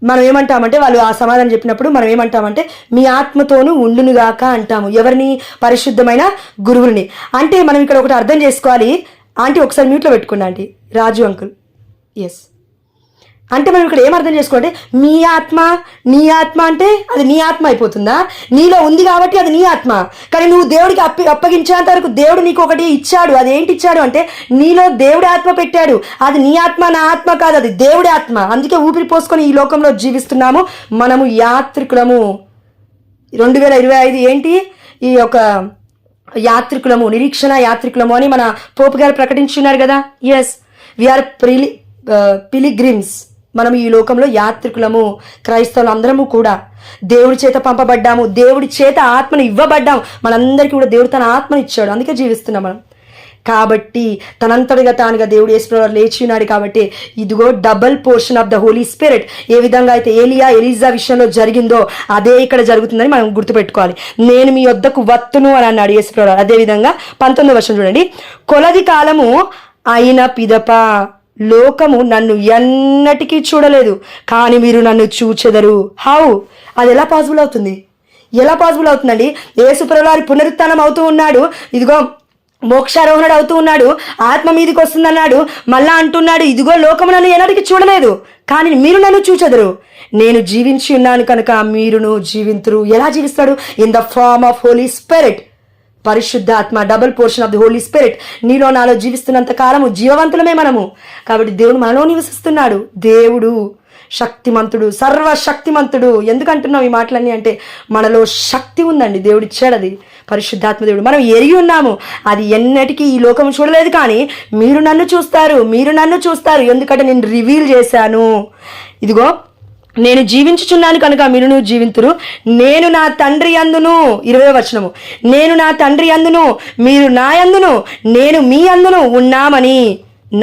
మనం ఏమంటామంటే, వాళ్ళు ఆ సమాధానం చెప్పినప్పుడు మనం ఏమంటామంటే మీ ఆత్మతోనూ ఉండునుగాక అంటాము. ఎవరిని? పరిశుద్ధమైన గురువుని. అంటే మనం ఇక్కడ ఒకటి అర్థం చేసుకోవాలి. ఆంటీ ఒకసారి మ్యూట్లో పెట్టుకోండి ఆంటీ, రాజు అంకుల్. ఎస్, అంటే మనం ఇక్కడ ఏం అర్థం చేసుకోవాలంటే మీ ఆత్మ, నీ ఆత్మ అంటే అది నీ ఆత్మ అయిపోతుందా? నీలో ఉంది కాబట్టి అది నీ ఆత్మ. కానీ నువ్వు దేవుడికి అప్పగించేంత వరకు దేవుడు నీకు ఒకటి ఇచ్చాడు. అది ఏంటి ఇచ్చాడు అంటే నీలో దేవుడి ఆత్మ పెట్టాడు. అది నీ ఆత్మ, నా ఆత్మ కాదు, అది దేవుడి ఆత్మ. అందుకే ఊపిరి పోసుకొని ఈ లోకంలో జీవిస్తున్నాము. మనము యాత్రికులము. 2025 ఏంటి? ఈ యొక్క యాత్రికులము, నిరీక్షణ యాత్రికులము అని మన పోపు గారు ప్రకటించున్నారు కదా. Yes, we are pilgrims. మనం ఈ లోకంలో యాత్రికులము. క్రైస్తవులు అందరము కూడా దేవుడి చేత పంపబడ్డాము, దేవుడి చేత ఆత్మను ఇవ్వబడ్డాము. మనందరికీ కూడా దేవుడు తన ఆత్మను ఇచ్చాడు, అందుకే జీవిస్తున్నాం మనం. కాబట్టి తనంతటిగా తానుగా దేవుడు యేసుప్రభువు లేచి ఉన్నాడు. కాబట్టి ఇదిగో double portion of the Holy Spirit. ఏ విధంగా అయితే ఎలీజా విషయంలో జరిగిందో అదే ఇక్కడ జరుగుతుందని మనం గుర్తుపెట్టుకోవాలి. నేను మీ యొద్దకు వత్తును అని అన్నాడు యేసుప్రభువు. అదేవిధంగా 19వ వచనం చూడండి. కొలది కాలము అయిన పిదప లోకము నన్ను ఎన్నటికీ చూడలేదు, కానీ మీరు నన్ను చూచెదరు. హౌ? అది ఎలా పాసిబుల్ అవుతుంది? ఎలా పాసిబుల్ అవుతుందండి? యేసుప్రభువు పునరుత్థానం అవుతూ ఉన్నాడు, ఇదిగో మోక్షారోహణుడు అవుతూ ఉన్నాడు, ఆత్మ మీదకి వస్తుందన్నాడు, మళ్ళా అంటున్నాడు ఇదిగో లోకము నన్ను ఎన్నటికీ చూడలేదు, కానీ మీరు నన్ను చూచెదరు. నేను జీవించి ఉన్నాను కనుక మీరును జీవింతురు. ఎలా జీవిస్తాడు? In the form of Holy Spirit. పరిశుద్ధాత్మ, double portion of the Holy Spirit నీలో నాలో జీవిస్తున్నంత కాలము జీవవంతులమే మనము. కాబట్టి దేవుడు మనలో నివసిస్తున్నాడు. దేవుడు శక్తిమంతుడు, సర్వశక్తిమంతుడు. ఎందుకంటున్నాం ఈ మాటలన్నీ అంటే మనలో శక్తి ఉందండి, దేవుడు ఇచ్చాడు అది, పరిశుద్ధాత్మ దేవుడు. మనం ఎరిగి ఉన్నాము, అది ఎన్నటికీ ఈ లోకం చూడలేదు, కానీ మీరు నన్ను చూస్తారు, మీరు నన్ను చూస్తారు, ఎందుకంటే నేను రివీల్ చేశాను. ఇదిగో నేను జీవించుచున్నాను కనుక మీరును జీవింతురు. నేను నా తండ్రి యందును, 20వ వచనము, నేను నా తండ్రి యందును మీరు నా యందును నేను మీ యందును ఉన్నామని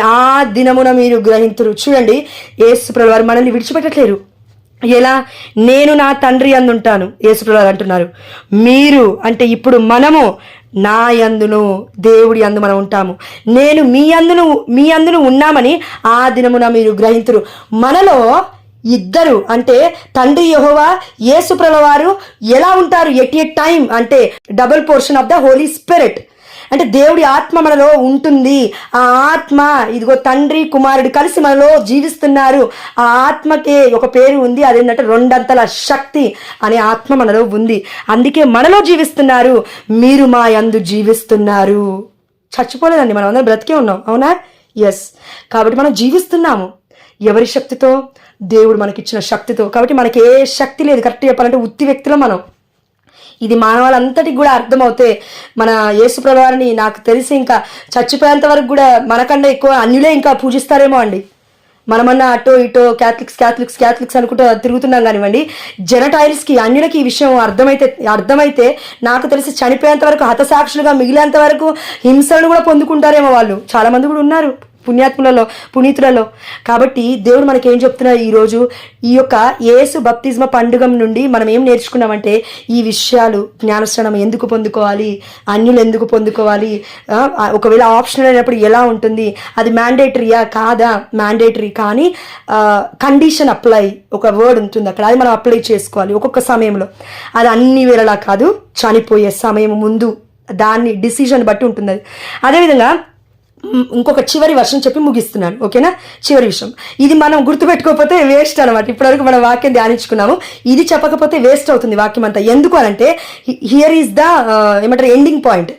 నా దినమున మీరు గ్రహింతురు. చూడండి, యేసుప్రభువు వారు మనల్ని విడిచిపెట్టట్లేరు. ఎలా? నేను నా తండ్రి యందు ఉంటాను యేసుప్రభువు వారు అంటున్నారు. మీరు అంటే ఇప్పుడు మనము నా యందును, దేవుడి యందు మనం ఉంటాము. నేను మీ యందును ఉన్నామని ఆ దినమున మీరు గ్రహింతురు. మనలో ఇద్దరు అంటే తండ్రి యెహోవా, యేసుప్రభువు వారు ఎలా ఉంటారు ఎట్ ఏ టైం అంటే double portion of the Holy Spirit. అంటే దేవుడి ఆత్మ మనలో ఉంటుంది. ఆ ఆత్మ ఇదిగో తండ్రి కుమారుడు కలిసి మనలో జీవిస్తున్నారు. ఆ ఆత్మకే ఒక పేరు ఉంది, అదేంటంటే రెండంతల శక్తి అనే ఆత్మ మనలో ఉంది. అందుకే మనలో జీవిస్తున్నారు. మీరు మా యందు జీవిస్తున్నారు. చచ్చిపోలేదండి, మనం అందరం బ్రతికే ఉన్నాం, అవునా? ఎస్. కాబట్టి మనం జీవిస్తున్నాము. ఎవరి శక్తితో? దేవుడు మనకిచ్చిన శక్తితో. కాబట్టి మనకి ఏ శక్తి లేదు, కరెక్ట్ చెప్పాలంటే ఉత్తి వ్యక్తిలో మనం. ఇది మానవాళ్ళంతటికి కూడా అర్థమవుతే మన యేసుప్రభువు వారిని నాకు తెలిసి ఇంకా చచ్చిపోయేంత వరకు కూడా మనకన్నా ఎక్కువ అన్యులే ఇంకా పూజిస్తారేమో అండి. మనమన్నా అటో ఇటో క్యాథలిక్స్ అనుకుంటూ తిరుగుతున్నాం కానివ్వండి. జెనటైల్స్కి, అన్యులకి ఈ విషయం అర్థమైతే నాకు తెలిసి చనిపోయేంత వరకు హతసాక్షులుగా మిగిలేంత వరకు హింసలను కూడా పొందుకుంటారేమో వాళ్ళు. చాలా మంది కూడా ఉన్నారు పునీతులలో. కాబట్టి దేవుడు మనకి ఏం చెప్తున్నారు ఈరోజు? ఈ యొక్క యేసు బప్తిస్మ పండుగ నుండి మనం ఏం నేర్చుకున్నామంటే ఈ విషయాలు, జ్ఞానస్నానం ఎందుకు పొందుకోవాలి, అన్యులు ఎందుకు పొందుకోవాలి, ఒకవేళ ఆప్షనల్ అయినప్పుడు ఎలా ఉంటుంది, అది మ్యాండేటరీయా కాదా? మ్యాండేటరీ, కానీ కండిషన్ అప్లై ఒక వర్డ్ ఉంటుంది అక్కడ, అది మనం అప్లై చేసుకోవాలి ఒక్కొక్క సమయంలో. అది అన్ని వేళలా కాదు, చనిపోయే సమయం ముందు దాన్ని డిసిజన్ బట్టి ఉంటుంది అది. అదేవిధంగా ఇంకొక చివరి వర్షం చెప్పి ముగిస్తున్నాను, ఓకేనా? చివరి విషయం, ఇది మనం గుర్తుపెట్టుకోకపోతే వేస్ట్ అనమాట. ఇప్పటివరకు మనం వాక్యం ధ్యానించుకున్నాము, ఇది చెప్పకపోతే వేస్ట్ అవుతుంది వాక్యం అంతా. ఎందుకు అనంటే హియర్ ఈజ్ ద ఏమంటారు ఎండింగ్ పాయింట్.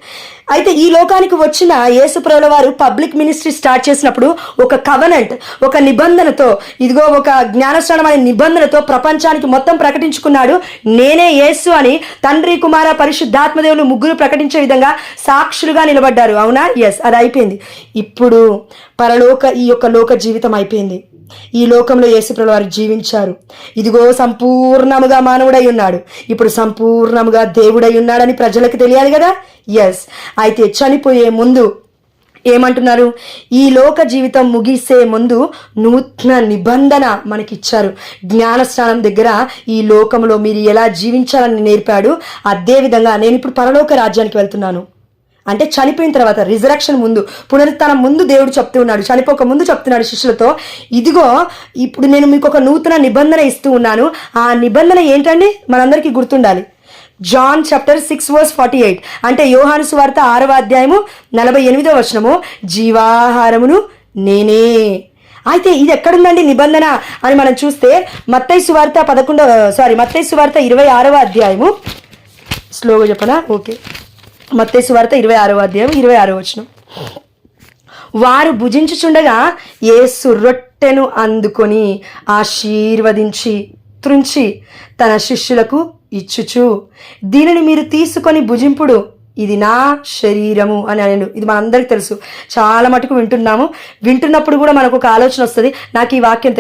అయితే ఈ లోకానికి వచ్చిన యేసుప్రభువు వారు పబ్లిక్ మినిస్ట్రీ స్టార్ట్ చేసినప్పుడు ఒక కవనెంట్, ఒక నిబంధనతో, ఇదిగో ఒక జ్ఞానస్నానం అనే నిబంధనతో ప్రపంచానికి మొత్తం ప్రకటించుకున్నాడు. నేనే యేసు అని తండ్రి, కుమార, పరిశుద్ధాత్మదేవులు ముగ్గురు ప్రకటించే విధంగా సాక్షులుగా నిలబడ్డారు, అవునా? ఎస్, అది అయిపోయింది. ఇప్పుడు ఈ యొక్క లోక జీవితం అయిపోయింది. ఈ లోకంలో యేసుప్రభువు వారు జీవించారు. ఇదిగో సంపూర్ణముగా మానవుడై ఉన్నాడు, ఇప్పుడు సంపూర్ణముగా దేవుడై ఉన్నాడని ప్రజలకు తెలియాలి కదా. ఎస్. అయితే చనిపోయే ముందు ఏమంటున్నారు? ఈ లోక జీవితం ముగిసే ముందు నూతన నిబంధన మనకిచ్చారు. జ్ఞానస్నానం దగ్గర ఈ లోకంలో మీరు ఎలా జీవించాలని నేర్పాడు. అదేవిధంగా నేను ఇప్పుడు పరలోక రాజ్యానికి వెళ్తున్నాను అంటే చనిపోయిన తర్వాత, రిజరక్షన్ ముందు, పునరుత్థానం ముందు దేవుడు చెప్తూ ఉన్నాడు, చనిపోక ముందు చెప్తున్నాడు శిష్యులతో, ఇదిగో ఇప్పుడు నేను మీకు ఒక నూతన నిబంధన ఇస్తూ ఉన్నాను. ఆ నిబంధన ఏంటండి? మనందరికీ గుర్తుండాలి. జాన్ చాప్టర్ 6:48 అంటే యోహాను సువార్త 6వ అధ్యాయము 48వ వచనము, జీవాహారమును నేనే. అయితే ఇది ఎక్కడుందండి నిబంధన అని మనం చూస్తే మత్తయి సువార్త 26వ అధ్యాయము, స్లోగా చెప్పనా? ఓకే. మత్తయి సువార్త 26వ అధ్యాయం 26వ వచనం, వారు భుజించుచుండగా యేసు రొట్టెను అందుకొని ఆశీర్వదించి త్రుంచి తన శిష్యులకు ఇచ్చుచు, దీనిని మీరు తీసుకొని భుజింపుడు, ఇది నా శరీరము అని అన్నాడు. ఇది మనందరికీ తెలుసు, చాలా మటుకు వింటున్నప్పుడు కూడా మనకు ఒక ఆలోచన వస్తుంది, నాకు ఈ వాక్యం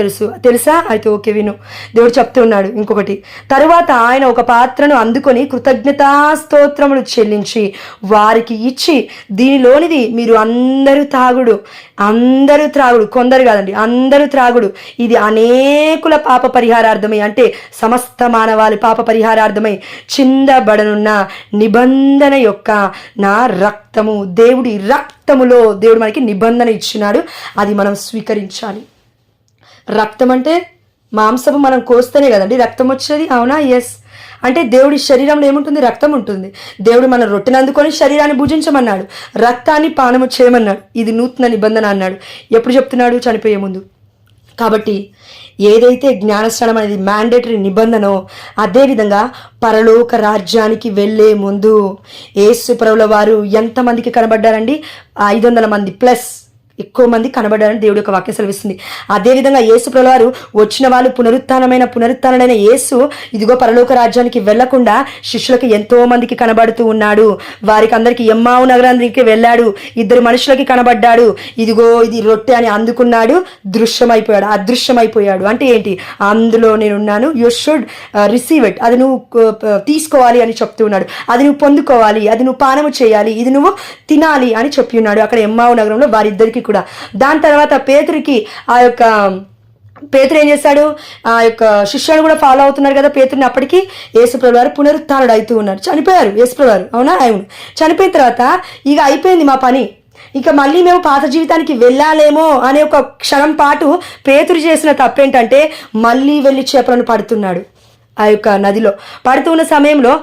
తెలుసా అయితే ఓకే విను. దేవుడు చెప్తూ ఉన్నాడు ఇంకొకటి, తరువాత ఆయన ఒక పాత్రను అందుకొని కృతజ్ఞతాస్తోత్రములు చెల్లించి వారికి ఇచ్చి, దీనిలోనిది మీరు అందరూ త్రాగుడు, కొందరు కాదండి, అందరూ త్రాగుడు, ఇది అనేకుల పాప పరిహారార్థమై, అంటే సమస్త మానవాళి పాప పరిహారార్థమై చిందబడనున్న నిబంధన యొక్క నా రక్తము. దేవుడి రక్తములో దేవుడు మనకి నిబంధన ఇచ్చినాడు, అది మనం స్వీకరించాలి. రక్తం అంటే మాంసము మనం కోస్తేనే కదండి రక్తం వచ్చేది, అవునా? ఎస్. అంటే దేవుడి శరీరంలో ఏముంటుంది? రక్తం ఉంటుంది. దేవుడు మన రొట్టెని అందుకొని శరీరాన్ని భుజించమన్నాడు, రక్తాన్ని పానము చేయమన్నాడు. ఇది నూతన నిబంధన అన్నాడు. ఎప్పుడు చెప్తున్నాడు? చనిపోయే ముందు. కాబట్టి ఏదైతే జ్ఞానస్నానం అనేది మ్యాండేటరీ నిబంధనో, అదేవిధంగా పరలోక రాజ్యానికి వెళ్ళే ముందు యేసు ప్రభుల వారు ఎంతమందికి కనబడ్డారండి? 500 మంది ప్లస్ ఎక్కువ మంది కనబడ్డారని దేవుడి యొక్క వాక్యం సెలవిస్తుంది. అదేవిధంగా యేసు ప్రభుల వారు వచ్చిన వాళ్ళు పునరుత్థానుడైన యేసు ఇదిగో పరలోక రాజ్యానికి వెళ్లకుండా శిష్యులకు ఎంతో మందికి కనబడుతూ ఉన్నాడు. వారికి అందరికి ఎమ్మావు నగరానికి వెళ్ళాడు, 2 మనుషులకి కనబడ్డాడు. ఇదిగో ఇది రొట్టె అని అందుకున్నాడు, అదృశ్యమైపోయాడు. అంటే ఏంటి? అందులో నేనున్నాను, యు షుడ్ రిసీవ్ ఇట్, అది నువ్వు తీసుకోవాలి అని చెప్తూ ఉన్నాడు. అది నువ్వు పొందుకోవాలి, అది నువ్వు పానము చేయాలి, ఇది నువ్వు తినాలి అని చెప్పి ఉన్నాడు అక్కడ ఎమ్మావు నగరంలో వారిద్దరికి కూడా. దాని తర్వాత పేతురికి పేతురు ఏం చేశాడు? ఆ యొక్క శిష్యులను కూడా ఫాలో అవుతున్నారు కదా పేతురుని. అప్పటికి యేసుప్రభువు వారు పునరుత్థానుడు అవుతూ ఉన్నారు, చనిపోయారు యేసుప్రభువు వారు, అవునా? అవును. చనిపోయిన తర్వాత ఇక అయిపోయింది మా పని, ఇక మళ్ళీ మేము పాత జీవితానికి వెళ్ళాలేమో అనే ఒక క్షణం పాటు పేతురు చేసిన తప్పేంటంటే మళ్ళీ వెళ్ళి చేపలను పడుతున్నాడు. ఆ యొక్క నదిలో పడుతున్న సమయంలో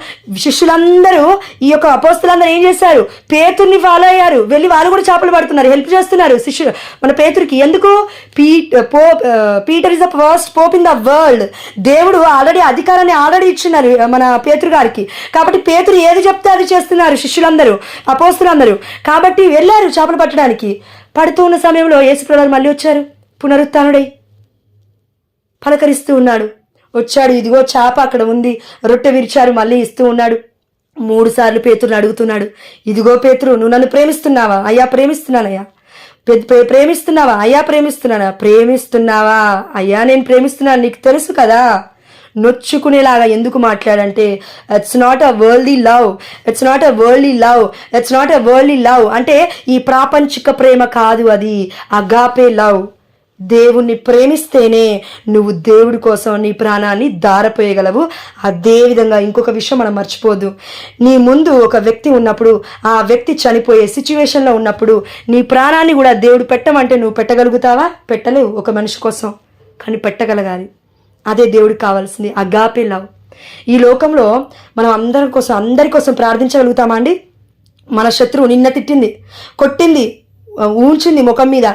శిష్యులందరూ, ఈ యొక్క అపోస్తులందరూ ఏం చేశారు? పేతుర్ని ఫాలో అయ్యారు, వెళ్ళి వాళ్ళు కూడా చేపలు పడుతున్నారు, హెల్ప్ చేస్తున్నారు శిష్యులు మన పేతురికి. ఎందుకు? Peter is the first Pope in the world. దేవుడు అధికారాన్ని ఇచ్చినారు మన పేతురు గారికి. కాబట్టి పేతురు ఏది చెప్తే అది చేస్తున్నారు శిష్యులందరూ, అపోస్తులందరూ. కాబట్టి వెళ్ళారు చేపలు పట్టడానికి. పడుతూ ఉన్న సమయంలో యేసుప్రభువు మళ్ళీ వచ్చారు, పునరుత్థానుడై పలకరిస్తూ ఉన్నాడు. వచ్చాడు, ఇదిగో చేప అక్కడ ఉంది, రొట్టె విరిచారు, మళ్ళీ ఇస్తూ ఉన్నాడు. 3 సార్లు పేతురుని అడుగుతున్నాడు, ఇదిగో పేతురు, నువ్వు నన్ను ప్రేమిస్తున్నావా? అయ్యా ప్రేమిస్తున్నానయ్యా. ప్రేమిస్తున్నావా? అయ్యా ప్రేమిస్తున్నావా? అయ్యా నేను ప్రేమిస్తున్నాను, నీకు తెలుసు కదా. నొచ్చుకునేలాగా ఎందుకు మాట్లాడంటే it's not a worldly love అంటే ఈ ప్రాపంచిక ప్రేమ కాదు, అది అగాపే లవ్. దేవుణ్ణి ప్రేమిస్తేనే నువ్వు దేవుడి కోసం నీ ప్రాణాన్ని దారపోయగలవు. అదేవిధంగా ఇంకొక విషయం మనం మర్చిపోదు, నీ ముందు ఒక వ్యక్తి ఉన్నప్పుడు, ఆ వ్యక్తి చనిపోయే సిచ్యువేషన్లో ఉన్నప్పుడు నీ ప్రాణాన్ని కూడా దేవుడు పెట్టమంటే నువ్వు పెట్టగలుగుతావా? పెట్టలేవు ఒక మనిషి కోసం, కానీ పెట్టగలగాలి. అదే దేవుడికి కావాల్సింది, అగాపే లవ్. ఈ లోకంలో మనం అందరి కోసం ప్రార్థించగలుగుతామా అండి? మన శత్రువు నిన్న తిట్టింది, కొట్టింది, ఊంచింది ముఖం మీద,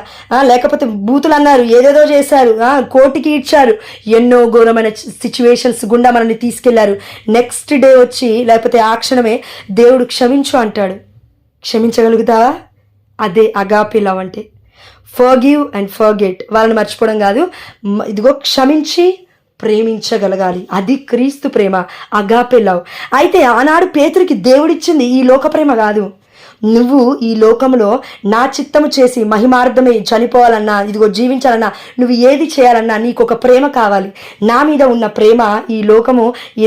లేకపోతే బూతులు అన్నారు, ఏదేదో చేశారు, కోర్టుకి ఇచ్చారు, ఎన్నో ఘోరమైన సిచ్యువేషన్స్ గుండా మనల్ని తీసుకెళ్లారు. నెక్స్ట్ డే వచ్చి లేకపోతే ఆ క్షణమే దేవుడు క్షమించు అంటాడు. క్షమించగలుగుతావా? అదే అగాపే లవ్ అంటే. ఫర్గివ్ అండ్ ఫర్గెట్, వాళ్ళని మర్చిపోవడం కాదు, ఇదిగో క్షమించి ప్రేమించగలగాలి. అది క్రీస్తు ప్రేమ, అగాపే లవ్. అయితే ఆనాడు పేతురికి దేవుడిచ్చింది ఈ లోక ప్రేమ కాదు. నువ్వు ఈ లోకంలో నా చిత్తము చేసి మహిమార్థమై చనిపోవాలన్నా, ఇదిగో జీవించాలన్నా, నువ్వు ఏది చేయాలన్నా నీకు ఒక ప్రేమ కావాలి. నా మీద ఉన్న ప్రేమ ఈ లోకము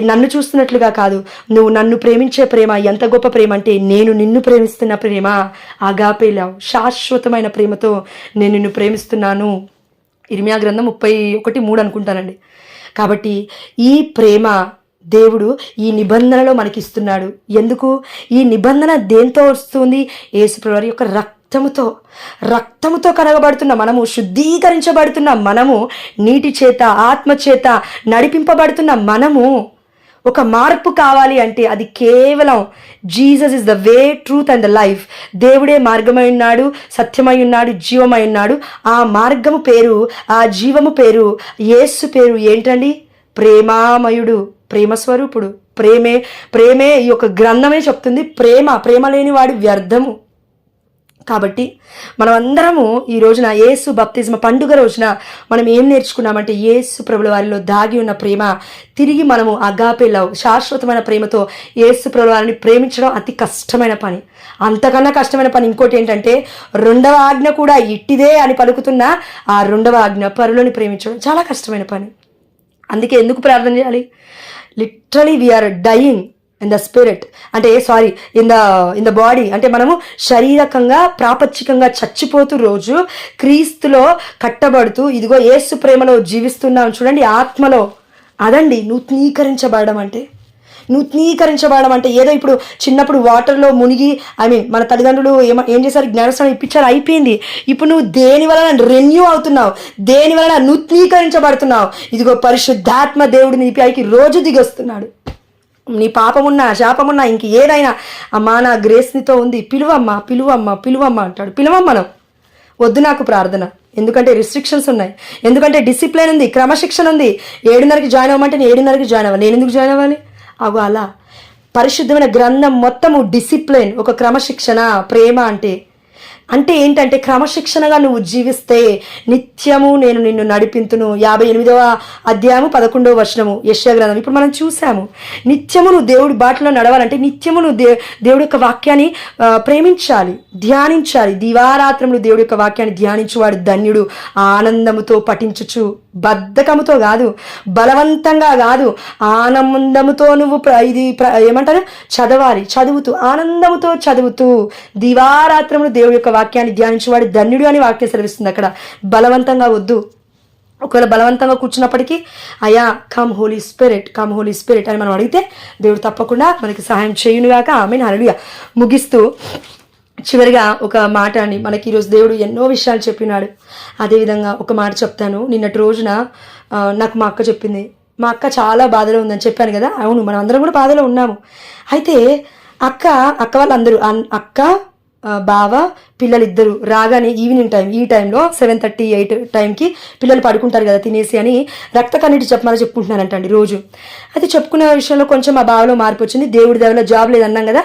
నన్ను చూస్తున్నట్లుగా కాదు, నువ్వు నన్ను ప్రేమించే ప్రేమ ఎంత గొప్ప ప్రేమ అంటే నేను నిన్ను ప్రేమిస్తున్న ప్రేమ, అగాపే లవ్. శాశ్వతమైన ప్రేమతో నేను నిన్ను ప్రేమిస్తున్నాను. ఇర్మియా గ్రంథం 31:3 అనుకుంటానండి. కాబట్టి ఈ ప్రేమ దేవుడు ఈ నిబంధనలో మనకిస్తున్నాడు. ఎందుకు? ఈ నిబంధన దేంతో వస్తుంది? యేసుప్రభువు యొక్క రక్తముతో కడగబడుతున్న మనము, శుద్ధీకరించబడుతున్న మనము, నీటి చేత ఆత్మ చేత నడిపింపబడుతున్న మనము. ఒక మార్పు కావాలి అంటే అది కేవలం Jesus is the way, truth and the life. దేవుడే మార్గమై ఉన్నాడు, సత్యమై ఉన్నాడు, జీవమై ఉన్నాడు. ఆ మార్గము పేరు, ఆ జీవము పేరు, యేసు పేరు ఏంటండి? ప్రేమామయుడు, ప్రేమ స్వరూపుడు. ప్రేమే ఈ యొక్క గ్రంథమే చెప్తుంది, ప్రేమ లేని వాడు వ్యర్థము. కాబట్టి మనం అందరము ఈ రోజున యేసు బప్తిజమ పండుగ రోజున మనం ఏం నేర్చుకున్నామంటే యేసు ప్రభుల వారిలో దాగి ఉన్న ప్రేమ తిరిగి మనము అగాపే లవ్ శాశ్వతమైన ప్రేమతో యేసు ప్రభుల వారిని ప్రేమించడం అతి కష్టమైన పని. అంతకన్నా కష్టమైన పని ఇంకోటి ఏంటంటే రెండవ ఆజ్ఞ కూడా ఇట్టిదే అని పలుకుతున్న ఆ రెండవ ఆజ్ఞ పరులని ప్రేమించడం చాలా కష్టమైన పని. అందుకే ఎందుకు ప్రార్థన చేయాలి? Literally we are dying in the spirit, అంటే సారీ ఇన్ ద బాడీ, అంటే మనము శారీరకంగా ప్రాపంచికంగా చచ్చిపోతూ రోజు క్రీస్తులో కట్టబడుతూ ఇదిగో యేసు ప్రేమలో జీవిస్తున్నాం చూడండి, ఆత్మలో. అదండి నూతనీకరించబడడం అంటే. నూతనీకరించబడడం అంటే ఏదో ఇప్పుడు చిన్నప్పుడు వాటర్లో మునిగి మన తల్లిదండ్రులు ఏం చేశారు, జ్ఞానస్నానం ఇప్పించారు, అయిపోయింది. ఇప్పుడు నువ్వు దేని వలన రెన్యూ అవుతున్నావు, దేని వలన నూతనీకరించబడుతున్నావు. ఇదిగో పరిశుద్ధాత్మ దేవుడు నీ పైకి రోజు దిగొస్తున్నాడు. నీ పాపమున్నా శాపమున్నా ఇంక ఏదైనా అమ్మా నా గ్రేస్ నీతో ఉంది, పిలువమ్మా పిలువమ్మా పిలువమ్మా అంటాడు. పిలువమ్మను వద్దు నాకు ప్రార్థన, ఎందుకంటే రిస్ట్రిక్షన్స్ ఉన్నాయి, ఎందుకంటే డిసిప్లిన్ ఉంది, క్రమశిక్షణ ఉంది. 7:30కి జాయిన్ అవ్వమంటే నేను 7:30కి జాయిన్ అవ్వాలి. నేను ఎందుకు జాయిన్ అవ్వాలి? అవు అలా పరిశుద్ధమైన గ్రంథం మొత్తము డిసిప్లిన్, ఒక క్రమశిక్షణ. ప్రేమ అంటే ఏంటంటే క్రమశిక్షణగా నువ్వు జీవిస్తే నిత్యము నేను నిన్ను నడిపింతును. 58వ అధ్యాయము 11వ వచనము యెషయా గ్రంథం. ఇప్పుడు మనం చూసాము, నిత్యము నువ్వు దేవుడి బాటలో నడవాలంటే నిత్యము నువ్వు దేవుడి యొక్క వాక్యాన్ని ప్రేమించాలి, ధ్యానించాలి. దివారాత్రములు దేవుడి యొక్క వాక్యాన్ని ధ్యానించువాడు ధన్యుడు. ఆనందముతో పఠించుచు, బద్ధకముతో కాదు, బలవంతంగా కాదు, ఆనందముతో నువ్వు ఏమంటారు చదవాలి. చదువుతూ ఆనందముతో చదువుతూ దివారాత్రములు దేవుడి యొక్క వాక్యాన్ని ధ్యానించేవాడు ధన్యుడు అని వాక్యం సెలవిస్తుంది. అక్కడ బలవంతంగా వద్దు. ఒకవేళ బలవంతంగా కూర్చున్నప్పటికీ అయ్యా come Holy Spirit, come Holy Spirit అని మనం అడిగితే దేవుడు తప్పకుండా మనకి సహాయం చేయునుగాక. ఆమేన్, హల్లెలూయా. ముగిస్తూ చివరిగా ఒక మాట అండి, మనకి ఈరోజు దేవుడు ఎన్నో విషయాలు చెప్పినాడు. అదేవిధంగా ఒక మాట చెప్తాను. నిన్నటి రోజున నాకు మా అక్క చెప్పింది. మా అక్క చాలా బాధలో ఉందని చెప్పాను కదా. అవును, మనం అందరం కూడా బాధలో ఉన్నాము. అయితే అక్క వాళ్ళందరూ అక్క బావ పిల్లలిద్దరు రాగానే ఈవినింగ్ టైం, ఈ టైంలో 7:30, 8 టైంకి పిల్లలు పడుకుంటారు కదా తినేసి అని రక్త కన్నీటి చెప్పమని చెప్పుకుంటున్నారంటండి రోజు. అయితే చెప్పుకునే విషయంలో కొంచెం మా బావలో మార్పు వచ్చింది. దేవుడి దేవులో జాబ్ లేదన్నాం కదా,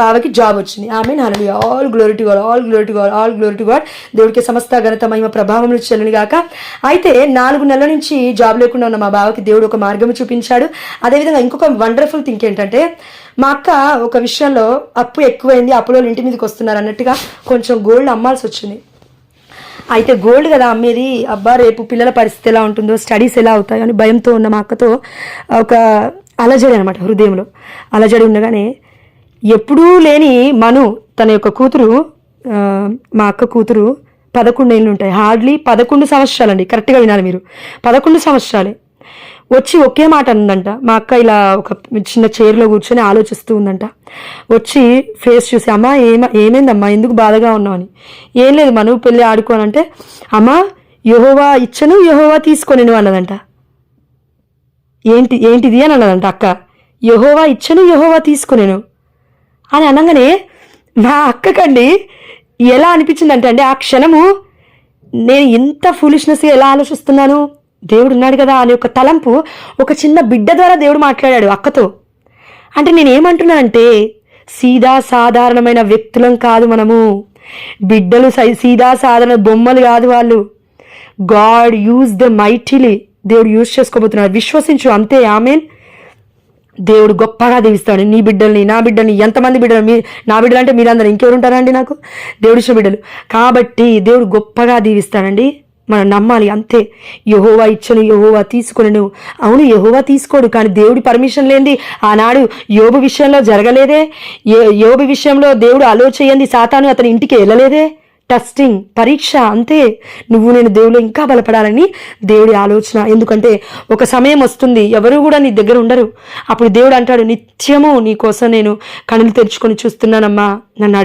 బావకి జాబ్ వచ్చింది. Amen, hallelujah. All glory to God, all glory to God, all glory to God. దేవుడికి సమస్త ఘనత మహిమ ప్రభావములు చెల్లును గాక. అయితే 4 నెలల నుంచి జాబ్ లేకుండా ఉన్న మా బావకి దేవుడు ఒక మార్గం చూపించాడు. అదేవిధంగా ఇంకొక వండర్ఫుల్ థింక్ ఏంటంటే మా అక్క ఒక విషయంలో అప్పు ఎక్కువైంది, అప్పులో ఇంటి మీదకి వస్తున్నారు అన్నట్టుగా కొంచెం గోల్డ్ అమ్మాల్సి వచ్చింది. అయితే గోల్డ్ కదా అమ్మేది, అబ్బా రేపు పిల్లల పరిస్థితి ఎలా ఉంటుందో, స్టడీస్ ఎలా అవుతాయో అని భయంతో ఉన్న మా అక్కతో ఒక అలజడి అనమాట, హృదయంలో అలజడి ఉండగానే ఎప్పుడూ లేని మను తన యొక్క కూతురు, మా అక్క కూతురు 11 ఏళ్ళు ఉంటాయి, హార్డ్లీ 11 సంవత్సరాలండి, కరెక్ట్గా వినాలి మీరు, 11 సంవత్సరాలే. వచ్చి ఒకే మాట అందంట. మా అక్క ఇలా ఒక చిన్న చైర్లో కూర్చొని ఆలోచిస్తూ ఉందంట. వచ్చి ఫేస్ చూసి, అమ్మ ఏమైందమ్మా, ఎందుకు బాధగా ఉన్నావు అని. ఏం లేదు మను, పెళ్ళి ఆడుకోనంటే, అమ్మ యెహోవా ఇచ్చను యెహోవా తీసుకొనిను అన్నదంట. ఏంటిది అని అన్నదంట అక్క. యెహోవా ఇచ్చను యెహోవా తీసుకొనేను అని అనగానే మా అక్కకండి ఎలా అనిపించిందంటే అండి, ఆ క్షణము నేను ఇంత ఫూలిష్నెస్గా ఎలా ఆలోచిస్తున్నాను, దేవుడు ఉన్నాడు కదా అనే ఒక తలంపు ఒక చిన్న బిడ్డ ద్వారా దేవుడు మాట్లాడాడు అక్కతో. అంటే నేనేమంటున్నానంటే సీదా సాధారణమైన వ్యక్తులం కాదు మనము, బిడ్డలు సీదా సాధారణ బొమ్మలు కాదు వాళ్ళు. గాడ్ యూజ్ ద మైటిలీ, దేవుడు యూజ్ చేసుకోబోతున్నాడు, విశ్వసించు అంతే. ఆమెన్. దేవుడు గొప్పగా దీవిస్తాడు నీ బిడ్డల్ని, నా బిడ్డల్ని, ఎంతమంది బిడ్డలు, నా బిడ్డలు అంటే మీరందరూ ఇంకెవరు ఉంటారండి నాకు, దేవుడిచ్చిన బిడ్డలు కాబట్టి దేవుడు గొప్పగా దీవిస్తాడండి. మనం నమ్మాలి అంతే. యెహోవా ఇచ్చను యెహోవా తీసుకొనెను. అవును, యెహోవా తీసుకోడు, కానీ దేవుడి పర్మిషన్ లేనిది ఆనాడు యోబు విషయంలో జరగలేదే. యోబు విషయంలో దేవుడు అలో చేయండి సాతాను అతని ఇంటికి వెళ్ళలేదే. టెస్టింగ్, పరీక్ష, అంతే. నువ్వు నేను దేవుడు ఇంకా బలపడాలని దేవుడి ఆలోచన. ఎందుకంటే ఒక సమయం వస్తుంది ఎవరు కూడా నీ దగ్గర ఉండరు. అప్పుడు దేవుడు అంటాడు, నిత్యము నీ కోసం నేను కనులు తెరుచుకొని చూస్తున్నానమ్మా, నన్ను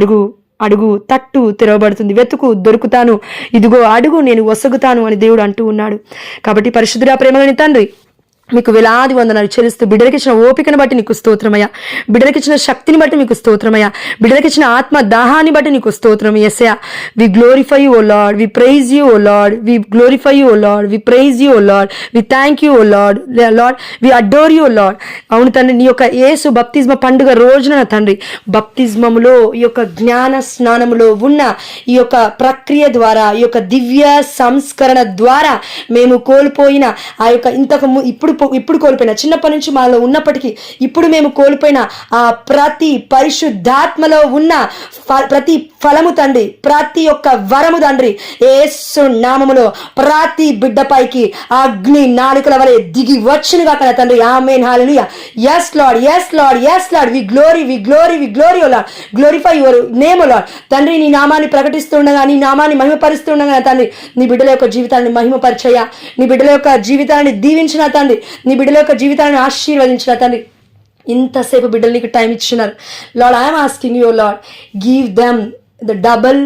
అడుగు, తట్టు తెరవబడుతుంది, వెతుకు దొరుకుతాను, ఇదిగో అడుగు నేను వసగుతాను అని దేవుడు అంటూ ఉన్నాడు. కాబట్టి పరిశుద్ధుడా ప్రేమలోని తండ్రి, మీకు వేలాది వందనాలు చెల్లిస్తూ బిడ్డలకి ఇచ్చిన ఓపికను బట్టి నీకు స్తోత్రమయ్యా, బిడ్డలకి ఇచ్చిన శక్తిని బట్టి మీకు స్తోత్రమయ్యా, బిడ్డలకి ఇచ్చిన ఆత్మ దాహాన్ని బట్టి నీకు స్తోత్రం. యేసయ్యా, we glorify you O Lord, we praise you O Lord, we glorify you O Lord, we praise you O Lord, we thank you O Lord, Lord we adore you O Lord. అవును తండ్రి, నీ యొక్క యేసు బప్తిస్మ పండుగ రోజున తండ్రి బప్తిస్మములో ఈ యొక్క జ్ఞాన స్నానములో ఉన్న ఈ యొక్క ప్రక్రియ ద్వారా, ఈ యొక్క దివ్య సంస్కరణ ద్వారా మేము కోల్పోయిన ఆ యొక్క ఇప్పుడు కోల్పోయిన చిన్నప్పటి నుంచి మాలో ఉన్నప్పటికీ ఇప్పుడు మేము కోల్పోయిన ఆ ప్రతి పరిశుద్ధాత్మలో ఉన్న ప్రతి ఫలము తండ్రి, ప్రతి ఒక్క వరము తండ్రి యేసు నామములో ప్రతి బిడ్డపైకి అగ్ని నాలుకల వలె దిగి వచ్చును గాక తండ్రి. ఆమేన్, హల్లెలూయా. yes lord, yes lord, yes lord, we glory o lord, glorify your name o lord. తండ్రి, నీ నామాన్ని ప్రకటిస్తుండగా, నీ నామాన్ని మహిమపరుస్తుండగా తండ్రి నీ బిడ్డల యొక్క జీవితాన్ని మహిమపరిచయ్యా, నీ బిడ్డల యొక్క జీవితాన్ని దీవించిన తండ్రి, నీ బిడ్డల యొక్క జీవితాన్ని ఆశీర్వదించిన తండ్రి. ఇంతసేపు బిడ్డలు నీకు టైం ఇచ్చినారు Lord. I'm asking you Lord, give them the double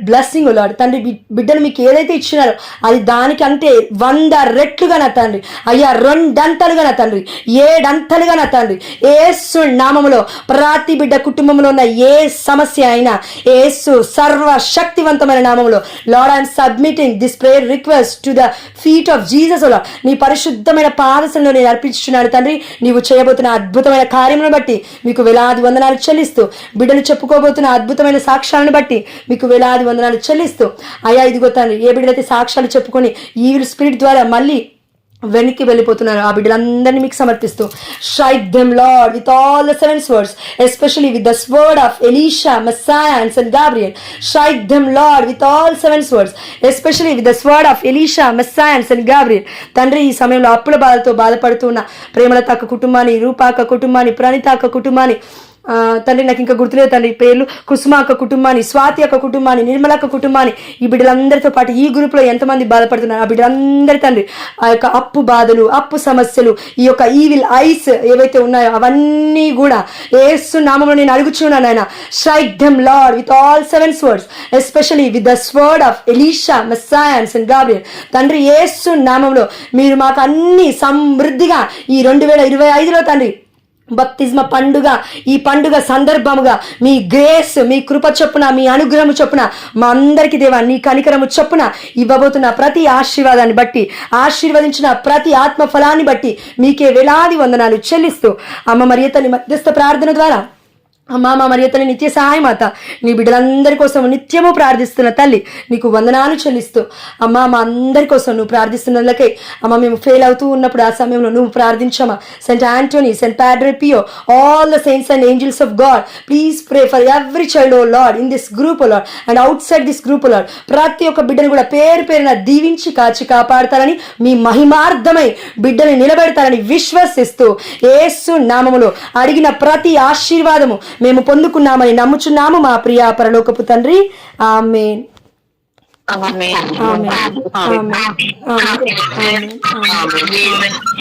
blessing O Lord. తండ్రి, బిడ్డలు మీకు ఏదైతే ఇచ్చినారో అది దానికంటే 100 రెట్లుగా నా తండ్రి, అయ్యా 2 అంతలుగా నా తండ్రి, 7 అంతలుగా నా తండ్రి యేసు నామములో ప్రతి బిడ్డ కుటుంబంలో ఉన్న ఏ సమస్య అయినా యేసు సర్వశక్తివంతమైన నామములో Lord I'm submitting this prayer request to the feet of Jesus O Lord. నీ పరిశుద్ధమైన పాదశంలో నేను అర్పించుచున్నాను తండ్రి. నీవు చేయబోతున్న అద్భుతమైన కార్యములను బట్టి మీకు వేలాది వందనాలు చెల్లిస్తూ, బిడ్డలు చెప్పుకోబోతున్న అద్భుతమైన సాక్ష్యాలను బట్టి మీకు వేలాది వందనాలు చెల్లిస్తూ, అయ్యా ఇదిగో తండ్రి, ఏ బిడ్డలైతే సాక్ష్యాలు చెప్పుకొని ఈవిల్ స్పిరిట్ ద్వారా మళ్ళీ వెనక్కి వెళ్ళిపోతున్నారు ఆ బిడ్డలందరినీ మీకు సమర్పిస్తూ, strike them lord with all the 7 swords, especially with the sword of Elisha, మెస్సాయా and Saint Gabriel. Strike them lord with all 7 swords, especially with the sword of Elisha, మెస్సాయా and Saint Gabriel. తండ్రి, ఈ సమయంలో అప్పుల బాధతో బాధపడుతున్న ప్రేమలత అక్క కుటుంబాన్ని, రూపాక కుటుంబాన్ని, ప్రణిత అక్క కుటుంబాన్ని, తండ్రి నాకు ఇంకా గుర్తులేదు తండ్రి పేర్లు, కుసుమ అక్క కుటుంబాన్ని, స్వాతి అక్క కుటుంబాన్ని, నిర్మల అక్క కుటుంబాన్ని, ఈ బిడ్డలందరితో పాటు ఈ గ్రూప్లో ఎంతమంది బాధపడుతున్నారు ఆ బిడ్డలందరి తండ్రి ఆ యొక్క అప్పు బాధలు, అప్పు సమస్యలు, ఈ యొక్క ఈవిల్ ఐస్ ఏవైతే ఉన్నాయో అవన్నీ కూడా యేసు నామములో నేను అడుగుచున్నాను ఆయన. Strike them lord with all 7 swords, especially with the sword of Elisha, మెస్సాయా and Saint Gabriel. తండ్రి, యేసు నామములో మీరు మాకు అన్ని సమృద్ధిగా ఈ 2025లో తండ్రి బప్తిస్మ పండుగ, ఈ పండుగ సందర్భముగా మీ గ్రేస్, మీ కృప చొప్పున, మీ అనుగ్రహము చొప్పున మా అందరికీ దేవా నీ కనికరము చొప్పున ఇవ్వబోతున్న ప్రతి ఆశీర్వాదాన్ని బట్టి, ఆశీర్వదించిన ప్రతి ఆత్మ ఫలాన్ని బట్టి మీకే వేలాది వందనాలు చెల్లిస్తూ, అమ్మ మరియ తల్లి మధ్యస్థ ప్రార్థన ద్వారా అమ్మా మా మరియ తల్లి నిత్య సహాయ మాత, నీ బిడ్డలందరి కోసం నిత్యము ప్రార్థిస్తున్న తల్లి నీకు వందనాలు చెల్లిస్తూ, అమ్మా మా అందరి కోసం నువ్వు ప్రార్థిస్తున్నట్లకై అమ్మ మేము ఫెయిల్ అవుతూ ఉన్నప్పుడు ఆ సమయంలో నువ్వు ప్రార్థించమ్మా. Saint Antony, Saint Padre Pio, all the saints and angels of God, please pray for every child O Lord in this group O Lord and outside this group O Lord. ప్రతి ఒక్క బిడ్డను కూడా పేరు పేరున దీవించి కాచి కాపాడతారని, మీ మహిమార్థమై బిడ్డని నిలబెడతారని విశ్వసిస్తూ యేసు నామములో అడిగిన ప్రతి ఆశీర్వాదము మేము పొందుకున్నామని నమ్ముచున్నాము మా ప్రియ పరలోకపు తండ్రి. ఆమేన్. ఆమేన్. ఆమేన్. ఆమేన్. ఆమేన్. ఆమేన్.